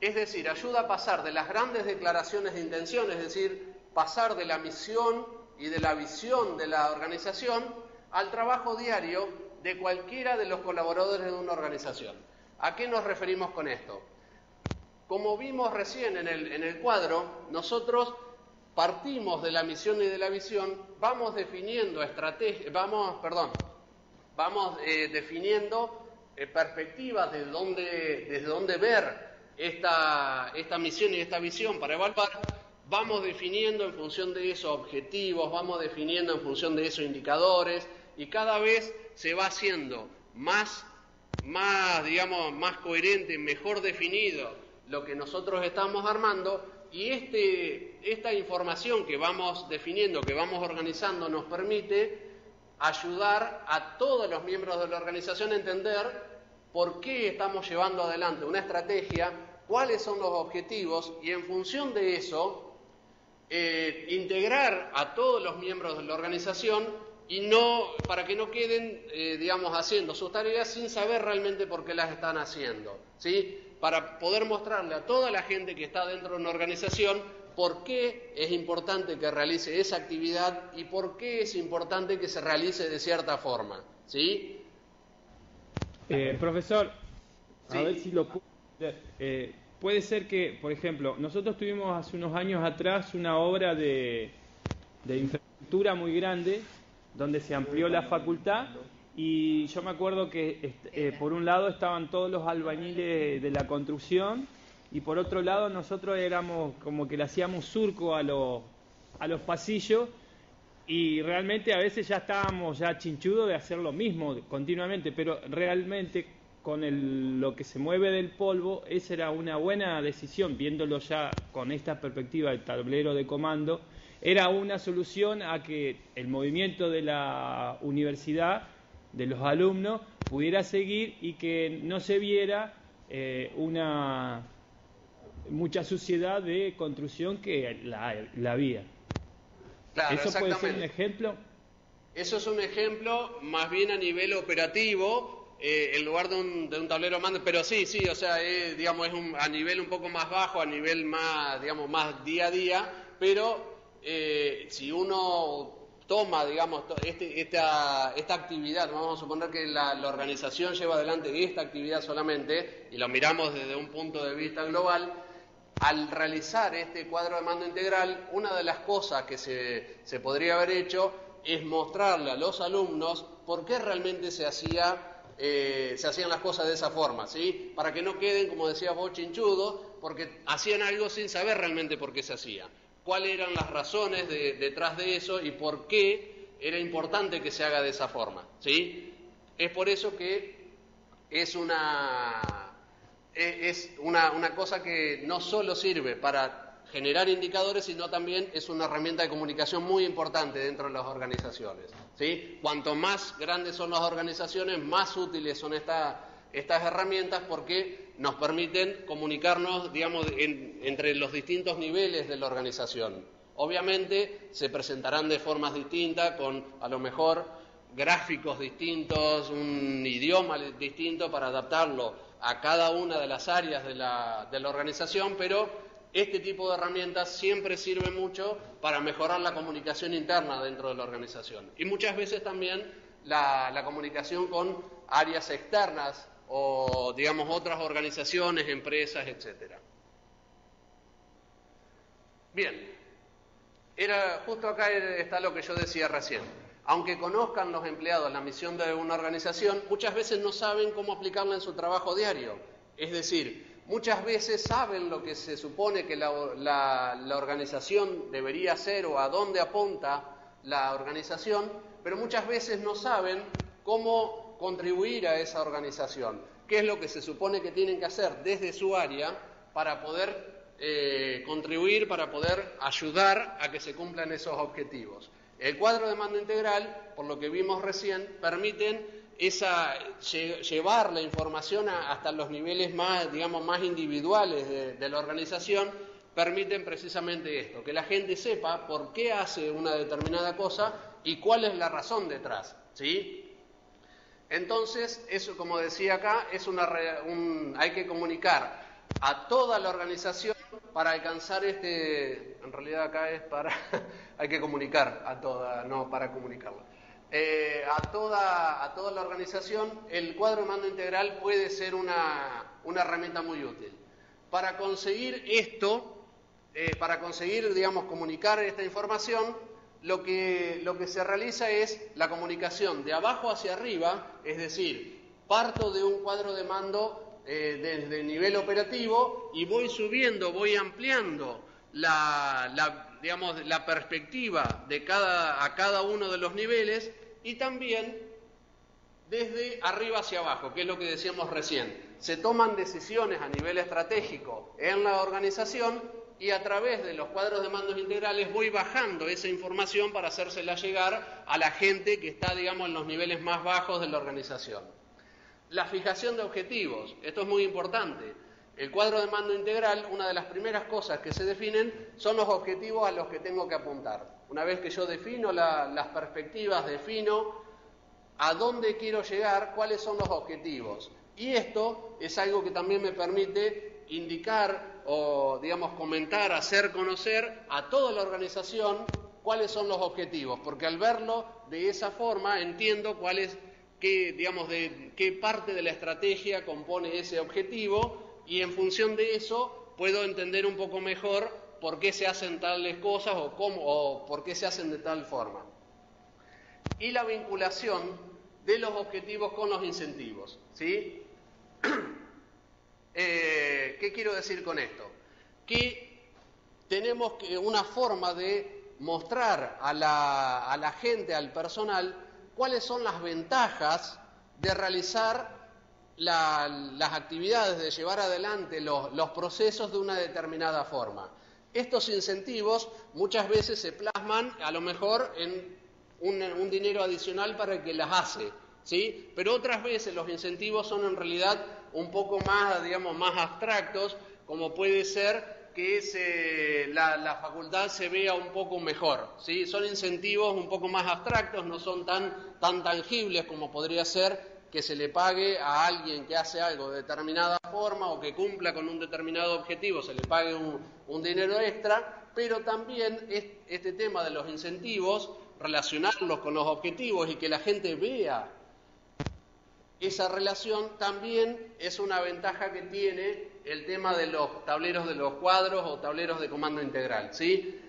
Speaker 1: Es decir, ayuda a pasar de las grandes declaraciones de intención, es decir, pasar de la misión y de la visión de la organización al trabajo diario de cualquiera de los colaboradores de una organización. ¿A qué nos referimos con esto? Como vimos recién en el cuadro, nosotros partimos de la misión y de la visión, vamos definiendo definiendo perspectivas desde dónde ver esta misión y esta visión para evaluar, vamos definiendo en función de esos objetivos, vamos definiendo en función de esos indicadores, y cada vez se va haciendo más coherente, mejor definido lo que nosotros estamos armando, y esta información que vamos definiendo, que vamos organizando, nos permite ayudar a todos los miembros de la organización a entender por qué estamos llevando adelante una estrategia, cuáles son los objetivos, y en función de eso integrar a todos los miembros de la organización para que no queden, haciendo sus tareas sin saber realmente por qué las están haciendo, ¿sí? Para poder mostrarle a toda la gente que está dentro de una organización por qué es importante que realice esa actividad y por qué es importante que se realice de cierta forma, ¿sí?
Speaker 4: Profesor,
Speaker 1: sí.
Speaker 4: A ver si lo puede ser que, por ejemplo, nosotros tuvimos hace unos años atrás una obra de infraestructura muy grande donde se amplió la facultad, y yo me acuerdo que por un lado estaban todos los albañiles de la construcción, y por otro lado nosotros éramos como que le hacíamos surco a los pasillos, y realmente a veces ya estábamos ya chinchudos de hacer lo mismo continuamente, pero realmente con lo que se mueve del polvo, esa era una buena decisión, viéndolo ya con esta perspectiva del tablero de comando. Era una solución a que el movimiento de la universidad, de los alumnos, pudiera seguir y que no se viera mucha suciedad de construcción que la había.
Speaker 1: Claro,
Speaker 4: ¿Eso puede ser un ejemplo?
Speaker 1: Eso es un ejemplo más bien a nivel operativo, en lugar de un tablero de mando, pero sí, o sea, es a nivel un poco más bajo, a nivel más, más día a día, pero si uno toma, esta actividad, vamos a suponer que la organización lleva adelante esta actividad solamente, y lo miramos desde un punto de vista global, al realizar este cuadro de mando integral, una de las cosas que se podría haber hecho es mostrarle a los alumnos por qué realmente se hacían las cosas de esa forma, ¿sí? Para que no queden, como decía vos, chinchudos, porque hacían algo sin saber realmente por qué se hacía. Cuáles eran las razones detrás de eso y por qué era importante que se haga de esa forma, ¿sí? Es por eso que es una cosa que no solo sirve para generar indicadores, sino también es una herramienta de comunicación muy importante dentro de las organizaciones, ¿sí? Cuanto más grandes son las organizaciones, más útiles son estas herramientas, porque nos permiten comunicarnos, entre los distintos niveles de la organización, Obviamente se presentarán de formas distintas, con a lo mejor gráficos distintos, un idioma distinto para adaptarlo a cada una de las áreas de la organización, pero este tipo de herramientas siempre sirve mucho para mejorar la comunicación interna dentro de la organización. Y muchas veces también la comunicación con áreas externas o, digamos, otras organizaciones, empresas, etcétera. Bien, justo acá está lo que yo decía recién. Aunque conozcan los empleados la misión de una organización, muchas veces no saben cómo aplicarla en su trabajo diario. Es decir, muchas veces saben lo que se supone que la organización debería hacer o a dónde apunta la organización, pero muchas veces no saben cómo contribuir a esa organización, qué es lo que se supone que tienen que hacer desde su área para poder contribuir, para poder ayudar a que se cumplan esos objetivos. El cuadro de mando integral, por lo que vimos recién, permiten llevar la información hasta los niveles más, digamos, más individuales de la organización, permiten precisamente esto, que la gente sepa por qué hace una determinada cosa y cuál es la razón detrás, ¿sí? Entonces, eso, como decía acá, hay que comunicar a toda la organización para alcanzar en realidad acá es hay que comunicar a toda, no para comunicarla. A toda la organización, el cuadro de mando integral puede ser una herramienta muy útil. Para conseguir esto, digamos, comunicar esta información, lo que se realiza es la comunicación de abajo hacia arriba, es decir, parto de un cuadro de mando desde el nivel operativo y voy subiendo, voy ampliando digamos, la perspectiva a cada uno de los niveles y también desde arriba hacia abajo, que es lo que decíamos recién. Se toman decisiones a nivel estratégico en la organización y a través de los cuadros de mandos integrales voy bajando esa información para hacérsela llegar a la gente que está, digamos, en los niveles más bajos de la organización. La fijación de objetivos, esto es muy importante. El cuadro de mando integral, una de las primeras cosas que se definen son los objetivos a los que tengo que apuntar. Una vez que yo defino las perspectivas, defino a dónde quiero llegar, cuáles son los objetivos. Y esto es algo que también me permite indicar o, digamos, comentar, hacer conocer a toda la organización cuáles son los objetivos, porque al verlo de esa forma entiendo qué parte de la estrategia compone ese objetivo y en función de eso puedo entender un poco mejor por qué se hacen tales cosas o por qué se hacen de tal forma. Y la vinculación de los objetivos con los incentivos, ¿sí? ¿Qué quiero decir con esto? Que tenemos una forma de mostrar a la gente, al personal, cuáles son las ventajas de realizar las actividades, de llevar adelante los procesos de una determinada forma. Estos incentivos muchas veces se plasman a lo mejor en un dinero adicional para el que las hace, ¿sí? Pero otras veces los incentivos son en realidad un poco más, digamos, más abstractos, como puede ser que la facultad se vea un poco mejor, ¿sí? Son incentivos un poco más abstractos, no son tan tangibles como podría ser que se le pague a alguien que hace algo de determinada forma o que cumpla con un determinado objetivo, se le pague un dinero extra, pero también este tema de los incentivos, relacionarlos con los objetivos y que la gente vea esa relación, también es una ventaja que tiene el tema de los tableros de los cuadros o tableros de comando integral, ¿sí?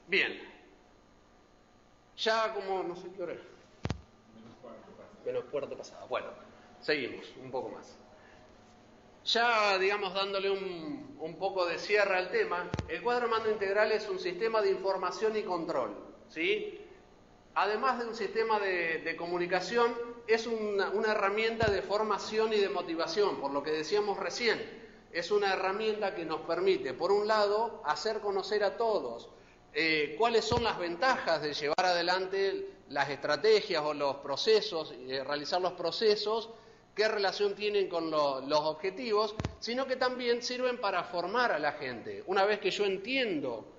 Speaker 1: Bien. Ya como, no sé qué hora es. Menos cuarto pasada. Bueno, seguimos un poco más. Ya, digamos, dándole un poco de cierre al tema, el cuadro de mando integral es un sistema de información y control, ¿sí? Además de un sistema de comunicación, es una herramienta de formación y de motivación, por lo que decíamos recién. Es una herramienta que nos permite, por un lado, hacer conocer a todos cuáles son las ventajas de llevar adelante las estrategias o los procesos, realizar los procesos qué relación tienen con los objetivos, sino que también sirven para formar a la gente. Una vez que yo entiendo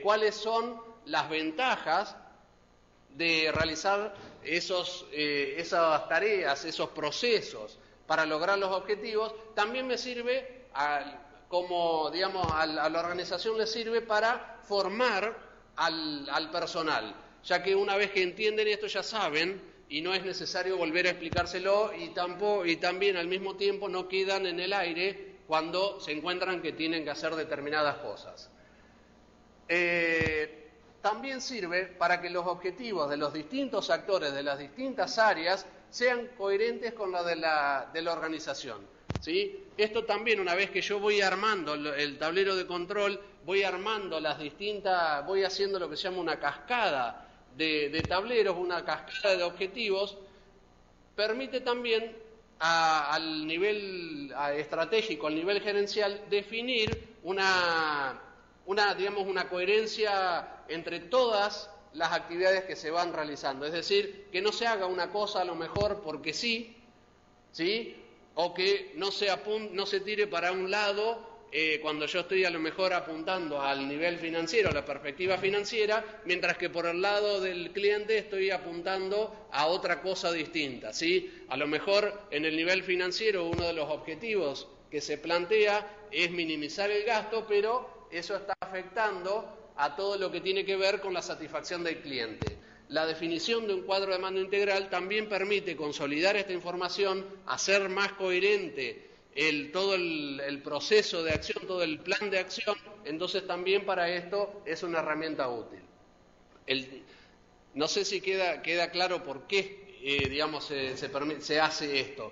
Speaker 1: cuáles son las ventajas de realizar esas tareas, esos procesos para lograr los objetivos, también me sirve, a la organización le sirve para formar al personal, ya que una vez que entienden esto ya saben y no es necesario volver a explicárselo y también al mismo tiempo no quedan en el aire cuando se encuentran que tienen que hacer determinadas cosas. También sirve para que los objetivos de los distintos actores de las distintas áreas sean coherentes con los de la organización, ¿sí? Esto también, una vez que yo voy armando el tablero de control, voy armando voy haciendo lo que se llama una cascada de tableros, una cascada de objetivos, permite también al nivel estratégico, al nivel gerencial, definir una coherencia entre todas las actividades que se van realizando. Es decir, que no se haga una cosa a lo mejor porque sí, o que no se tire para un lado cuando yo estoy a lo mejor apuntando al nivel financiero, a la perspectiva financiera, mientras que por el lado del cliente estoy apuntando a otra cosa distinta, ¿sí? A lo mejor en el nivel financiero uno de los objetivos que se plantea es minimizar el gasto, pero eso está afectando a todo lo que tiene que ver con la satisfacción del cliente. La definición de un cuadro de mando integral también permite consolidar esta información, hacer más coherente todo el proceso de acción, todo el plan de acción. Entonces también para esto es una herramienta útil. No sé si queda claro por qué se hace esto,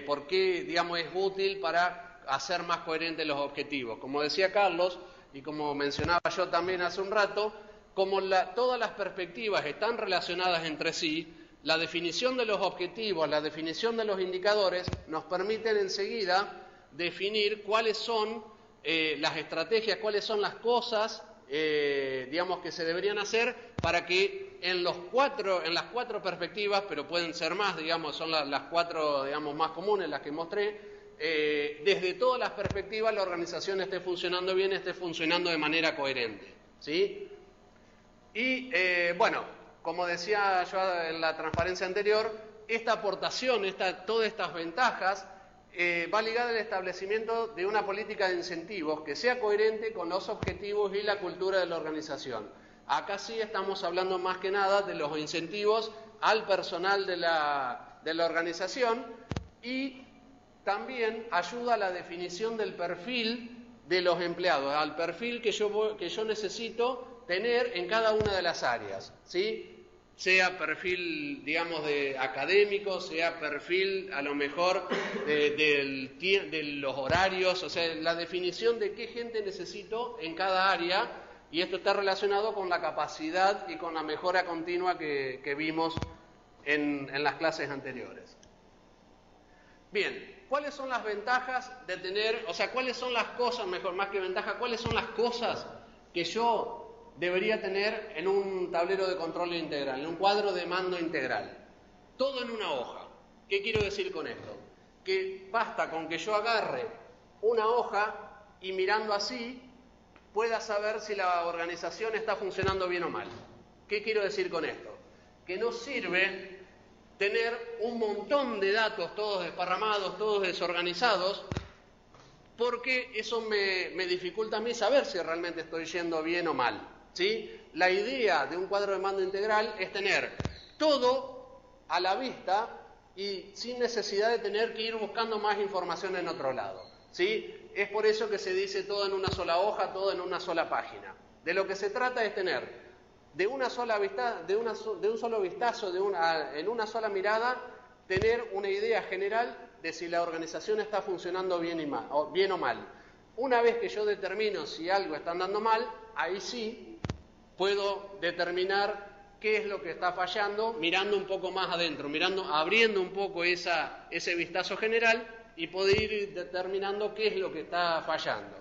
Speaker 1: por qué es útil para hacer más coherentes los objetivos. Como decía Carlos, y como mencionaba yo también hace un rato, como todas las perspectivas están relacionadas entre sí, la definición de los objetivos, la definición de los indicadores, nos permiten enseguida definir cuáles son las estrategias, cuáles son las cosas que se deberían hacer para que en las cuatro perspectivas, pero pueden ser más, son las cuatro más comunes, las que mostré, desde todas las perspectivas la organización esté funcionando bien, esté funcionando de manera coherente, ¿sí? Y como decía yo en la transparencia anterior, esta aportación, todas estas ventajas, va ligada al establecimiento de una política de incentivos que sea coherente con los objetivos y la cultura de la organización. Acá sí estamos hablando más que nada de los incentivos al personal de la organización, y también ayuda a la definición del perfil de los empleados, al perfil que yo necesito tener en cada una de las áreas, ¿sí? Sea perfil, de académico, sea perfil a lo mejor de los horarios, o sea, la definición de qué gente necesito en cada área, y esto está relacionado con la capacidad y con la mejora continua que vimos en las clases anteriores. Bien, ¿cuáles son las ventajas de tener, cuáles son las cosas, más que ventajas, cuáles son las cosas que yo debería tener en un tablero de control integral, en un cuadro de mando integral? Todo en una hoja. ¿Qué quiero decir con esto? Que basta con que yo agarre una hoja y mirando así pueda saber si la organización está funcionando bien o mal. ¿Qué quiero decir con esto? Que no sirve tener un montón de datos todos desparramados, todos desorganizados, porque eso me dificulta a mí saber si realmente estoy yendo bien o mal, ¿sí? La idea de un cuadro de mando integral es tener todo a la vista y sin necesidad de tener que ir buscando más información en otro lado, ¿sí? Es por eso que se dice todo en una sola hoja, todo en una sola página. De lo que se trata es tener de una sola vista, de un solo vistazo, en una sola mirada, tener una idea general de si la organización está funcionando bien o mal. Una vez que yo determino si algo está andando mal, ahí sí puedo determinar qué es lo que está fallando, mirando un poco más adentro, abriendo un poco ese vistazo general, y poder ir determinando qué es lo que está fallando.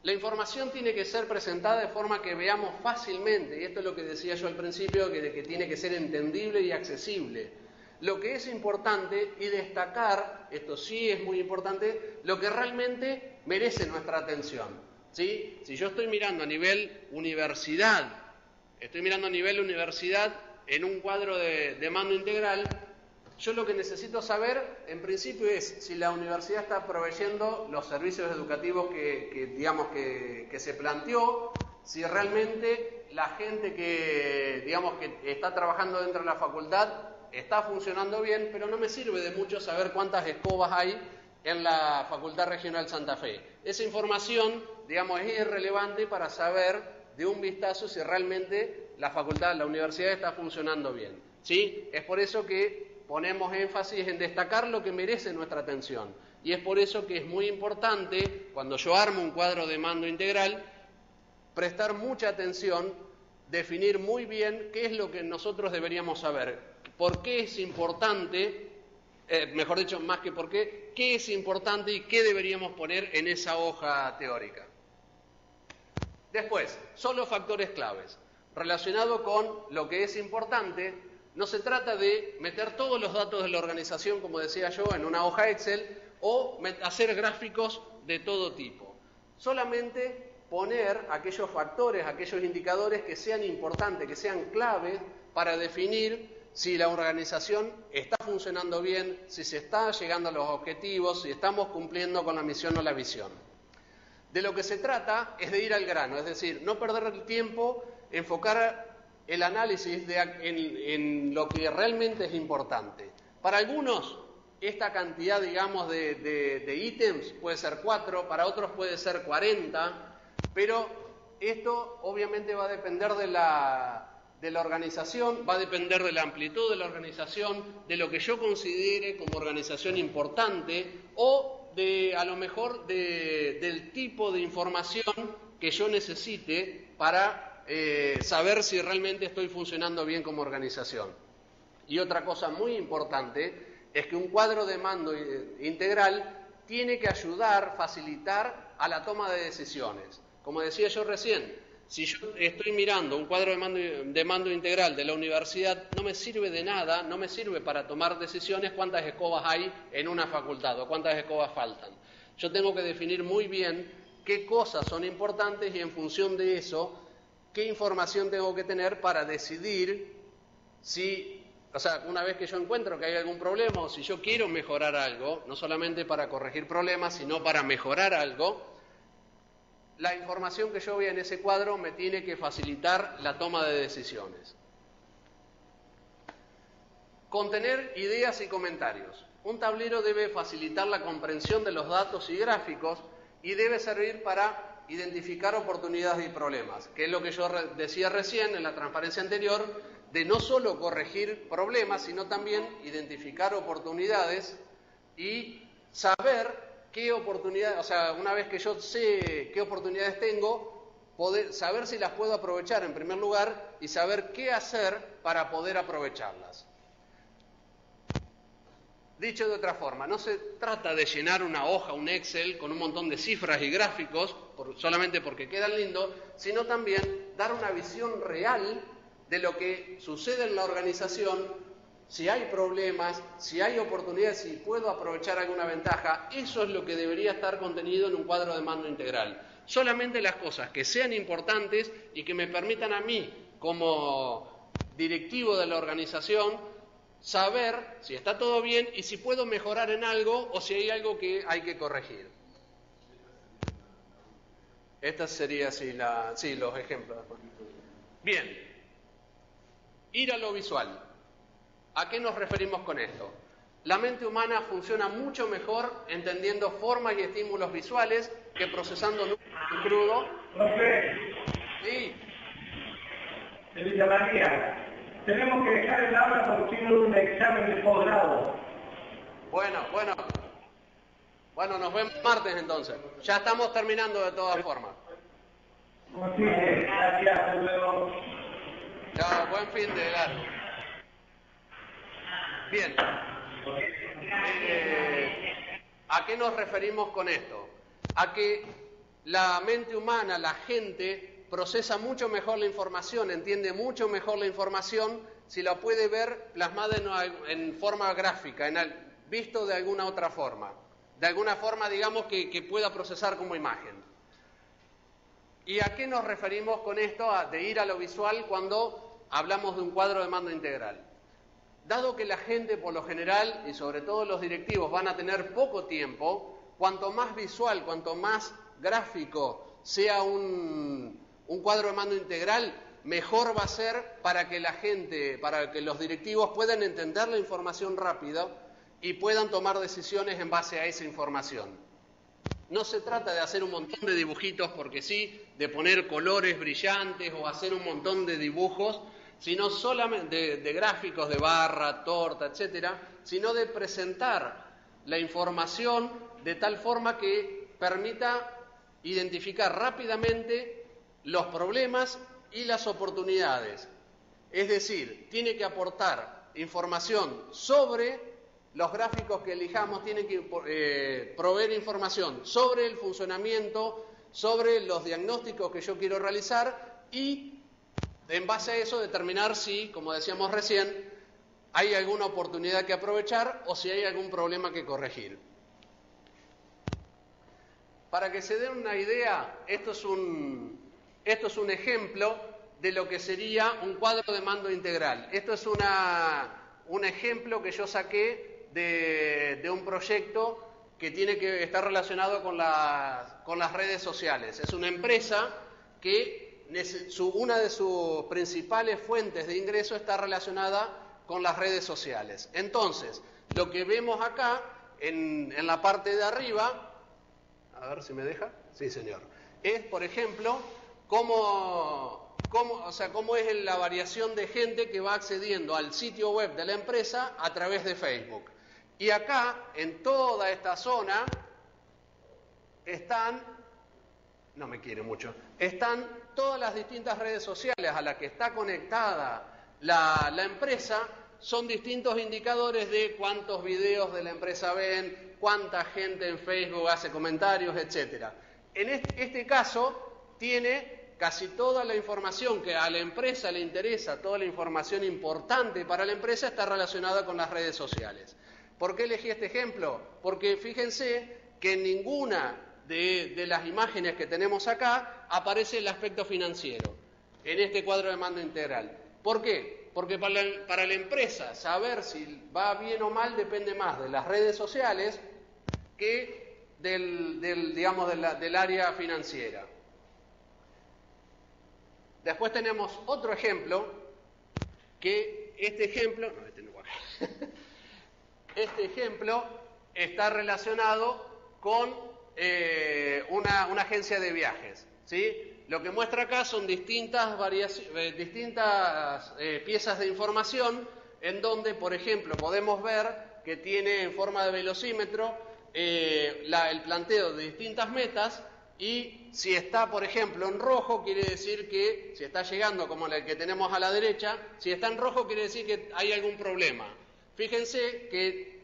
Speaker 1: La información tiene que ser presentada de forma que veamos fácilmente, y esto es lo que decía yo al principio, que tiene que ser entendible y accesible. lo que es importante y destacar, esto sí es muy importante, lo que realmente merece nuestra atención, ¿sí? Si yo estoy mirando a nivel universidad, en un cuadro de mando integral, yo lo que necesito saber, en principio, es si la universidad está proveyendo los servicios educativos que se planteó, si realmente la gente que está trabajando dentro de la facultad está funcionando bien, pero no me sirve de mucho saber cuántas escobas hay en la Facultad Regional Santa Fe. Esa información, es irrelevante para saber de un vistazo si realmente la universidad está funcionando bien, ¿sí? Es por eso que ponemos énfasis en destacar lo que merece nuestra atención. Y es por eso que es muy importante, cuando yo armo un cuadro de mando integral, prestar mucha atención, definir muy bien qué es lo que nosotros deberíamos saber, por qué es importante, mejor dicho, más que por qué es importante y qué deberíamos poner en esa hoja teórica. Después, son los factores claves. Relacionado con lo que es importante, no se trata de meter todos los datos de la organización, como decía yo, en una hoja Excel o hacer gráficos de todo tipo. Solamente poner aquellos factores, aquellos indicadores que sean importantes, que sean claves para definir si la organización está funcionando bien, si se está llegando a los objetivos, si estamos cumpliendo con la misión o la visión. De lo que se trata es de ir al grano, es decir, no perder el tiempo, enfocar el análisis en lo que realmente es importante. Para algunos, esta cantidad, de ítems puede ser 4, para otros puede ser 40, pero esto obviamente va a depender de la organización, va a depender de la amplitud de la organización, de lo que yo considere como organización importante o a lo mejor del tipo de información que yo necesite para saber si realmente estoy funcionando bien como organización. Y otra cosa muy importante es que un cuadro de mando integral tiene que ayudar, facilitar a la toma de decisiones. Como decía yo recién, si yo estoy mirando un cuadro de mando integral de la universidad, no me sirve de nada, no me sirve para tomar decisiones cuántas escobas hay en una facultad o cuántas escobas faltan. Yo tengo que definir muy bien qué cosas son importantes y en función de eso, qué información tengo que tener para decidir una vez que yo encuentro que hay algún problema o si yo quiero mejorar algo, no solamente para corregir problemas, sino para mejorar algo, la información que yo vea en ese cuadro me tiene que facilitar la toma de decisiones. Contener ideas y comentarios. Un tablero debe facilitar la comprensión de los datos y gráficos y debe servir para identificar oportunidades y problemas, que es lo que yo decía recién en la transparencia anterior, de no solo corregir problemas, sino también identificar oportunidades y saber qué oportunidades, una vez que yo sé qué oportunidades tengo, saber si las puedo aprovechar en primer lugar y saber qué hacer para poder aprovecharlas. Dicho de otra forma, no se trata de llenar una hoja, un Excel, con un montón de cifras y gráficos, solamente porque quedan lindos, sino también dar una visión real de lo que sucede en la organización, si hay problemas, si hay oportunidades, si puedo aprovechar alguna ventaja. Eso es lo que debería estar contenido en un cuadro de mando integral. Solamente las cosas que sean importantes y que me permitan a mí, como directivo de la organización, saber si está todo bien y si puedo mejorar en algo o si hay algo que hay que corregir. Esta sería los ejemplos. Bien, ir a lo visual. ¿A qué nos referimos con esto? La mente humana funciona mucho mejor entendiendo formas y estímulos visuales que procesando números en crudo. Sí.
Speaker 5: Señorita María, tenemos que dejar el aula porque tengo un examen de posgrado.
Speaker 1: Bueno, nos vemos martes entonces. Ya estamos terminando de todas formas.
Speaker 5: Sí, gracias, hasta luego.
Speaker 1: Chao, buen fin de largo. Bien. ¿A qué nos referimos con esto? A que la mente humana, la gente, procesa mucho mejor la información, entiende mucho mejor la información si la puede ver plasmada en forma gráfica, visto de alguna otra forma. De alguna forma, digamos, que pueda procesar como imagen. ¿Y a qué nos referimos con esto de ir a lo visual cuando hablamos de un cuadro de mando integral? Dado que la gente, por lo general, y sobre todo los directivos, van a tener poco tiempo, cuanto más visual, cuanto más gráfico sea un cuadro de mando integral, mejor va a ser para que la gente, para que los directivos puedan entender la información rápida y puedan tomar decisiones en base a esa información. No se trata de hacer un montón de dibujitos porque sí, de poner colores brillantes o hacer un montón de dibujos, sino solamente de gráficos de barra, torta, etcétera, sino de presentar la información de tal forma que permita identificar rápidamente los problemas y las oportunidades. Es decir, tiene que aportar información sobre los gráficos que elijamos, tienen que proveer información sobre el funcionamiento, sobre los diagnósticos que yo quiero realizar y en base a eso determinar si, como decíamos recién, hay alguna oportunidad que aprovechar o si hay algún problema que corregir. Para que se den una idea, esto es un ejemplo de lo que sería un cuadro de mando integral. Esto es un ejemplo que yo saqué de un proyecto que está relacionado con las redes sociales. Es una empresa que una de sus principales fuentes de ingreso está relacionada con las redes sociales. Entonces, lo que vemos acá en la parte de arriba, a ver si me deja, sí señor, es por ejemplo cómo es la variación de gente que va accediendo al sitio web de la empresa a través de Facebook. Y acá, en toda esta zona, están todas las distintas redes sociales a las que está conectada la empresa. Son distintos indicadores de cuántos videos de la empresa ven, cuánta gente en Facebook hace comentarios, etcétera. En este caso, tiene casi toda la información que a la empresa le interesa, toda la información importante para la empresa está relacionada con las redes sociales. ¿Por qué elegí este ejemplo? Porque fíjense que en ninguna de las imágenes que tenemos acá aparece el aspecto financiero en este cuadro de mando integral. ¿Por qué? Porque para la empresa saber si va bien o mal depende más de las redes sociales que del área financiera. Después tenemos otro ejemplo, que este ejemplo está relacionado con una agencia de viajes, ¿sí? Lo que muestra acá son distintas piezas de información en donde, por ejemplo, podemos ver que tiene en forma de velocímetro el planteo de distintas metas y si está, por ejemplo, en rojo quiere decir que, si está llegando como el que tenemos a la derecha, si está en rojo quiere decir que hay algún problema. Fíjense que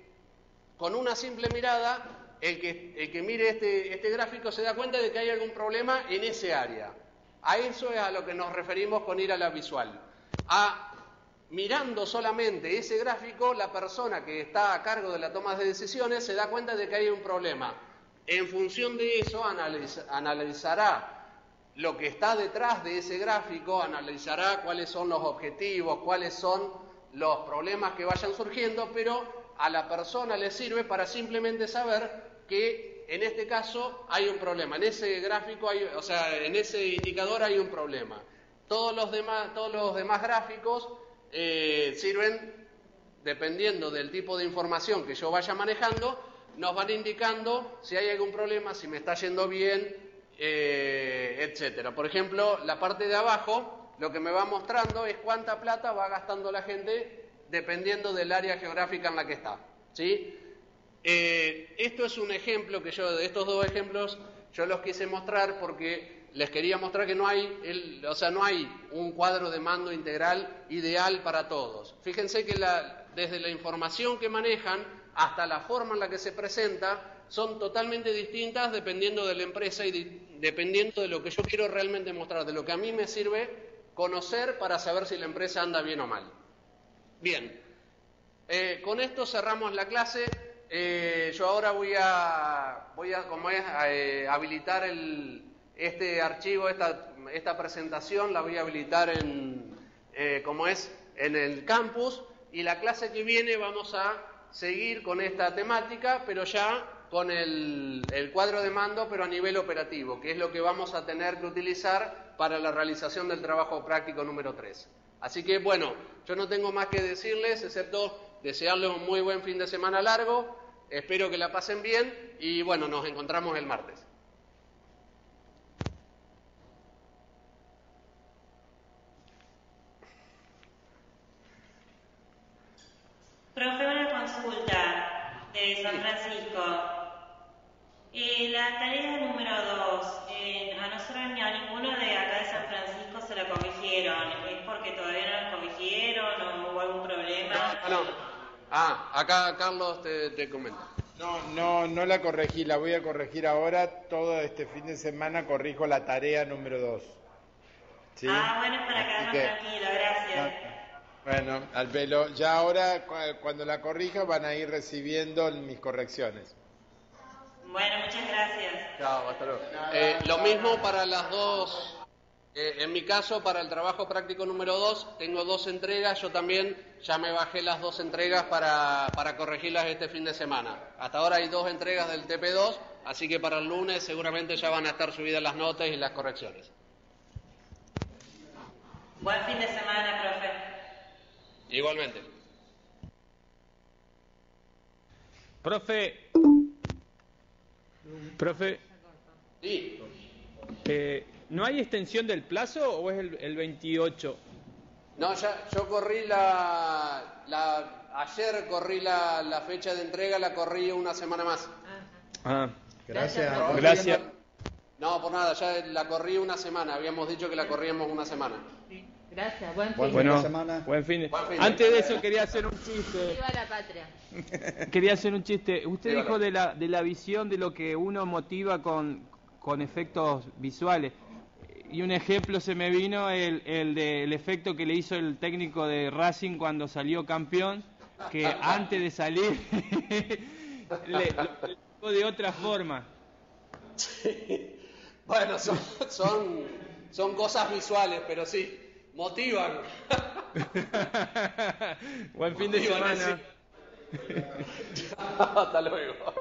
Speaker 1: con una simple mirada el que mire este gráfico se da cuenta de que hay algún problema en ese área. A eso es a lo que nos referimos con ir a la visual. Mirando solamente ese gráfico, la persona que está a cargo de la toma de decisiones se da cuenta de que hay un problema. En función de eso analizará lo que está detrás de ese gráfico, analizará cuáles son los objetivos, cuáles son los problemas que vayan surgiendo, pero a la persona le sirve para simplemente saber que en este caso hay un problema. En ese gráfico en ese indicador hay un problema. Todos los demás gráficos sirven, dependiendo del tipo de información que yo vaya manejando, nos van indicando si hay algún problema, si me está yendo bien, etcétera. Por ejemplo, la parte de abajo lo que me va mostrando es cuánta plata va gastando la gente dependiendo del área geográfica en la que está, ¿sí? Esto es un ejemplo que de estos dos ejemplos yo los quise mostrar porque les quería mostrar que no hay un cuadro de mando integral ideal para todos. Fíjense que desde la información que manejan hasta la forma en la que se presenta son totalmente distintas dependiendo de la empresa y dependiendo de lo que yo quiero realmente mostrar, de lo que a mí me sirve conocer para saber si la empresa anda bien o mal. Bien, con esto cerramos la clase. Yo ahora voy a habilitar este archivo, esta presentación, la voy a habilitar en el campus, y la clase que viene vamos a seguir con esta temática, pero ya con el cuadro de mando, pero a nivel operativo, que es lo que vamos a tener que utilizar para la realización del trabajo práctico número 3. Así que, bueno, yo no tengo más que decirles, excepto desearles un muy buen fin de semana largo. Espero que la pasen bien y, bueno, nos encontramos el martes.
Speaker 6: Profe, una consulta de San Francisco. La tarea número 2, a nosotros ni a ninguno de acá de San Francisco se la corrigieron. ¿Es porque todavía no la corrigieron o hubo algún problema?
Speaker 1: No. Acá Carlos te comenta.
Speaker 3: No la corregí, la voy a corregir ahora. Todo este fin de semana corrijo la tarea número 2. ¿Sí?
Speaker 6: Bueno, para quedarnos tranquilos, gracias.
Speaker 3: Bueno, al pelo. Ya ahora, cuando la corrija, van a ir recibiendo mis correcciones.
Speaker 6: Bueno, muchas gracias.
Speaker 1: Chao, hasta luego. Lo mismo para las dos. En mi caso, para el trabajo práctico número 2, tengo 2 entregas. Yo también ya me bajé las 2 entregas para corregirlas este fin de semana. Hasta ahora hay 2 entregas del TP2, así que para el lunes seguramente ya van a estar subidas las notas y las correcciones.
Speaker 6: Buen fin de semana, profe.
Speaker 1: Igualmente.
Speaker 4: Profe.
Speaker 1: Sí.
Speaker 4: ¿No hay extensión del plazo o es el 28?
Speaker 1: No, yo corrí ayer corrí la fecha de entrega, la corrí una semana más.
Speaker 4: Gracias.
Speaker 1: No, por nada, ya la corrí una semana, habíamos dicho que la corríamos una semana.
Speaker 7: Sí. Gracias, buen
Speaker 4: Bueno,
Speaker 7: fin de semana.
Speaker 4: Buen fin. Antes de eso quería hacer un chiste.
Speaker 7: Viva la patria.
Speaker 4: Quería hacer un chiste. Usted
Speaker 1: Viva
Speaker 4: dijo de la visión de lo que uno motiva con efectos visuales. Y un ejemplo se me vino el del efecto que le hizo el técnico de Racing cuando salió campeón, que antes de salir lo dijo de otra forma.
Speaker 1: Sí. Bueno, son cosas visuales, pero sí, motivan.
Speaker 4: Buen fin de semana.
Speaker 1: Hasta luego.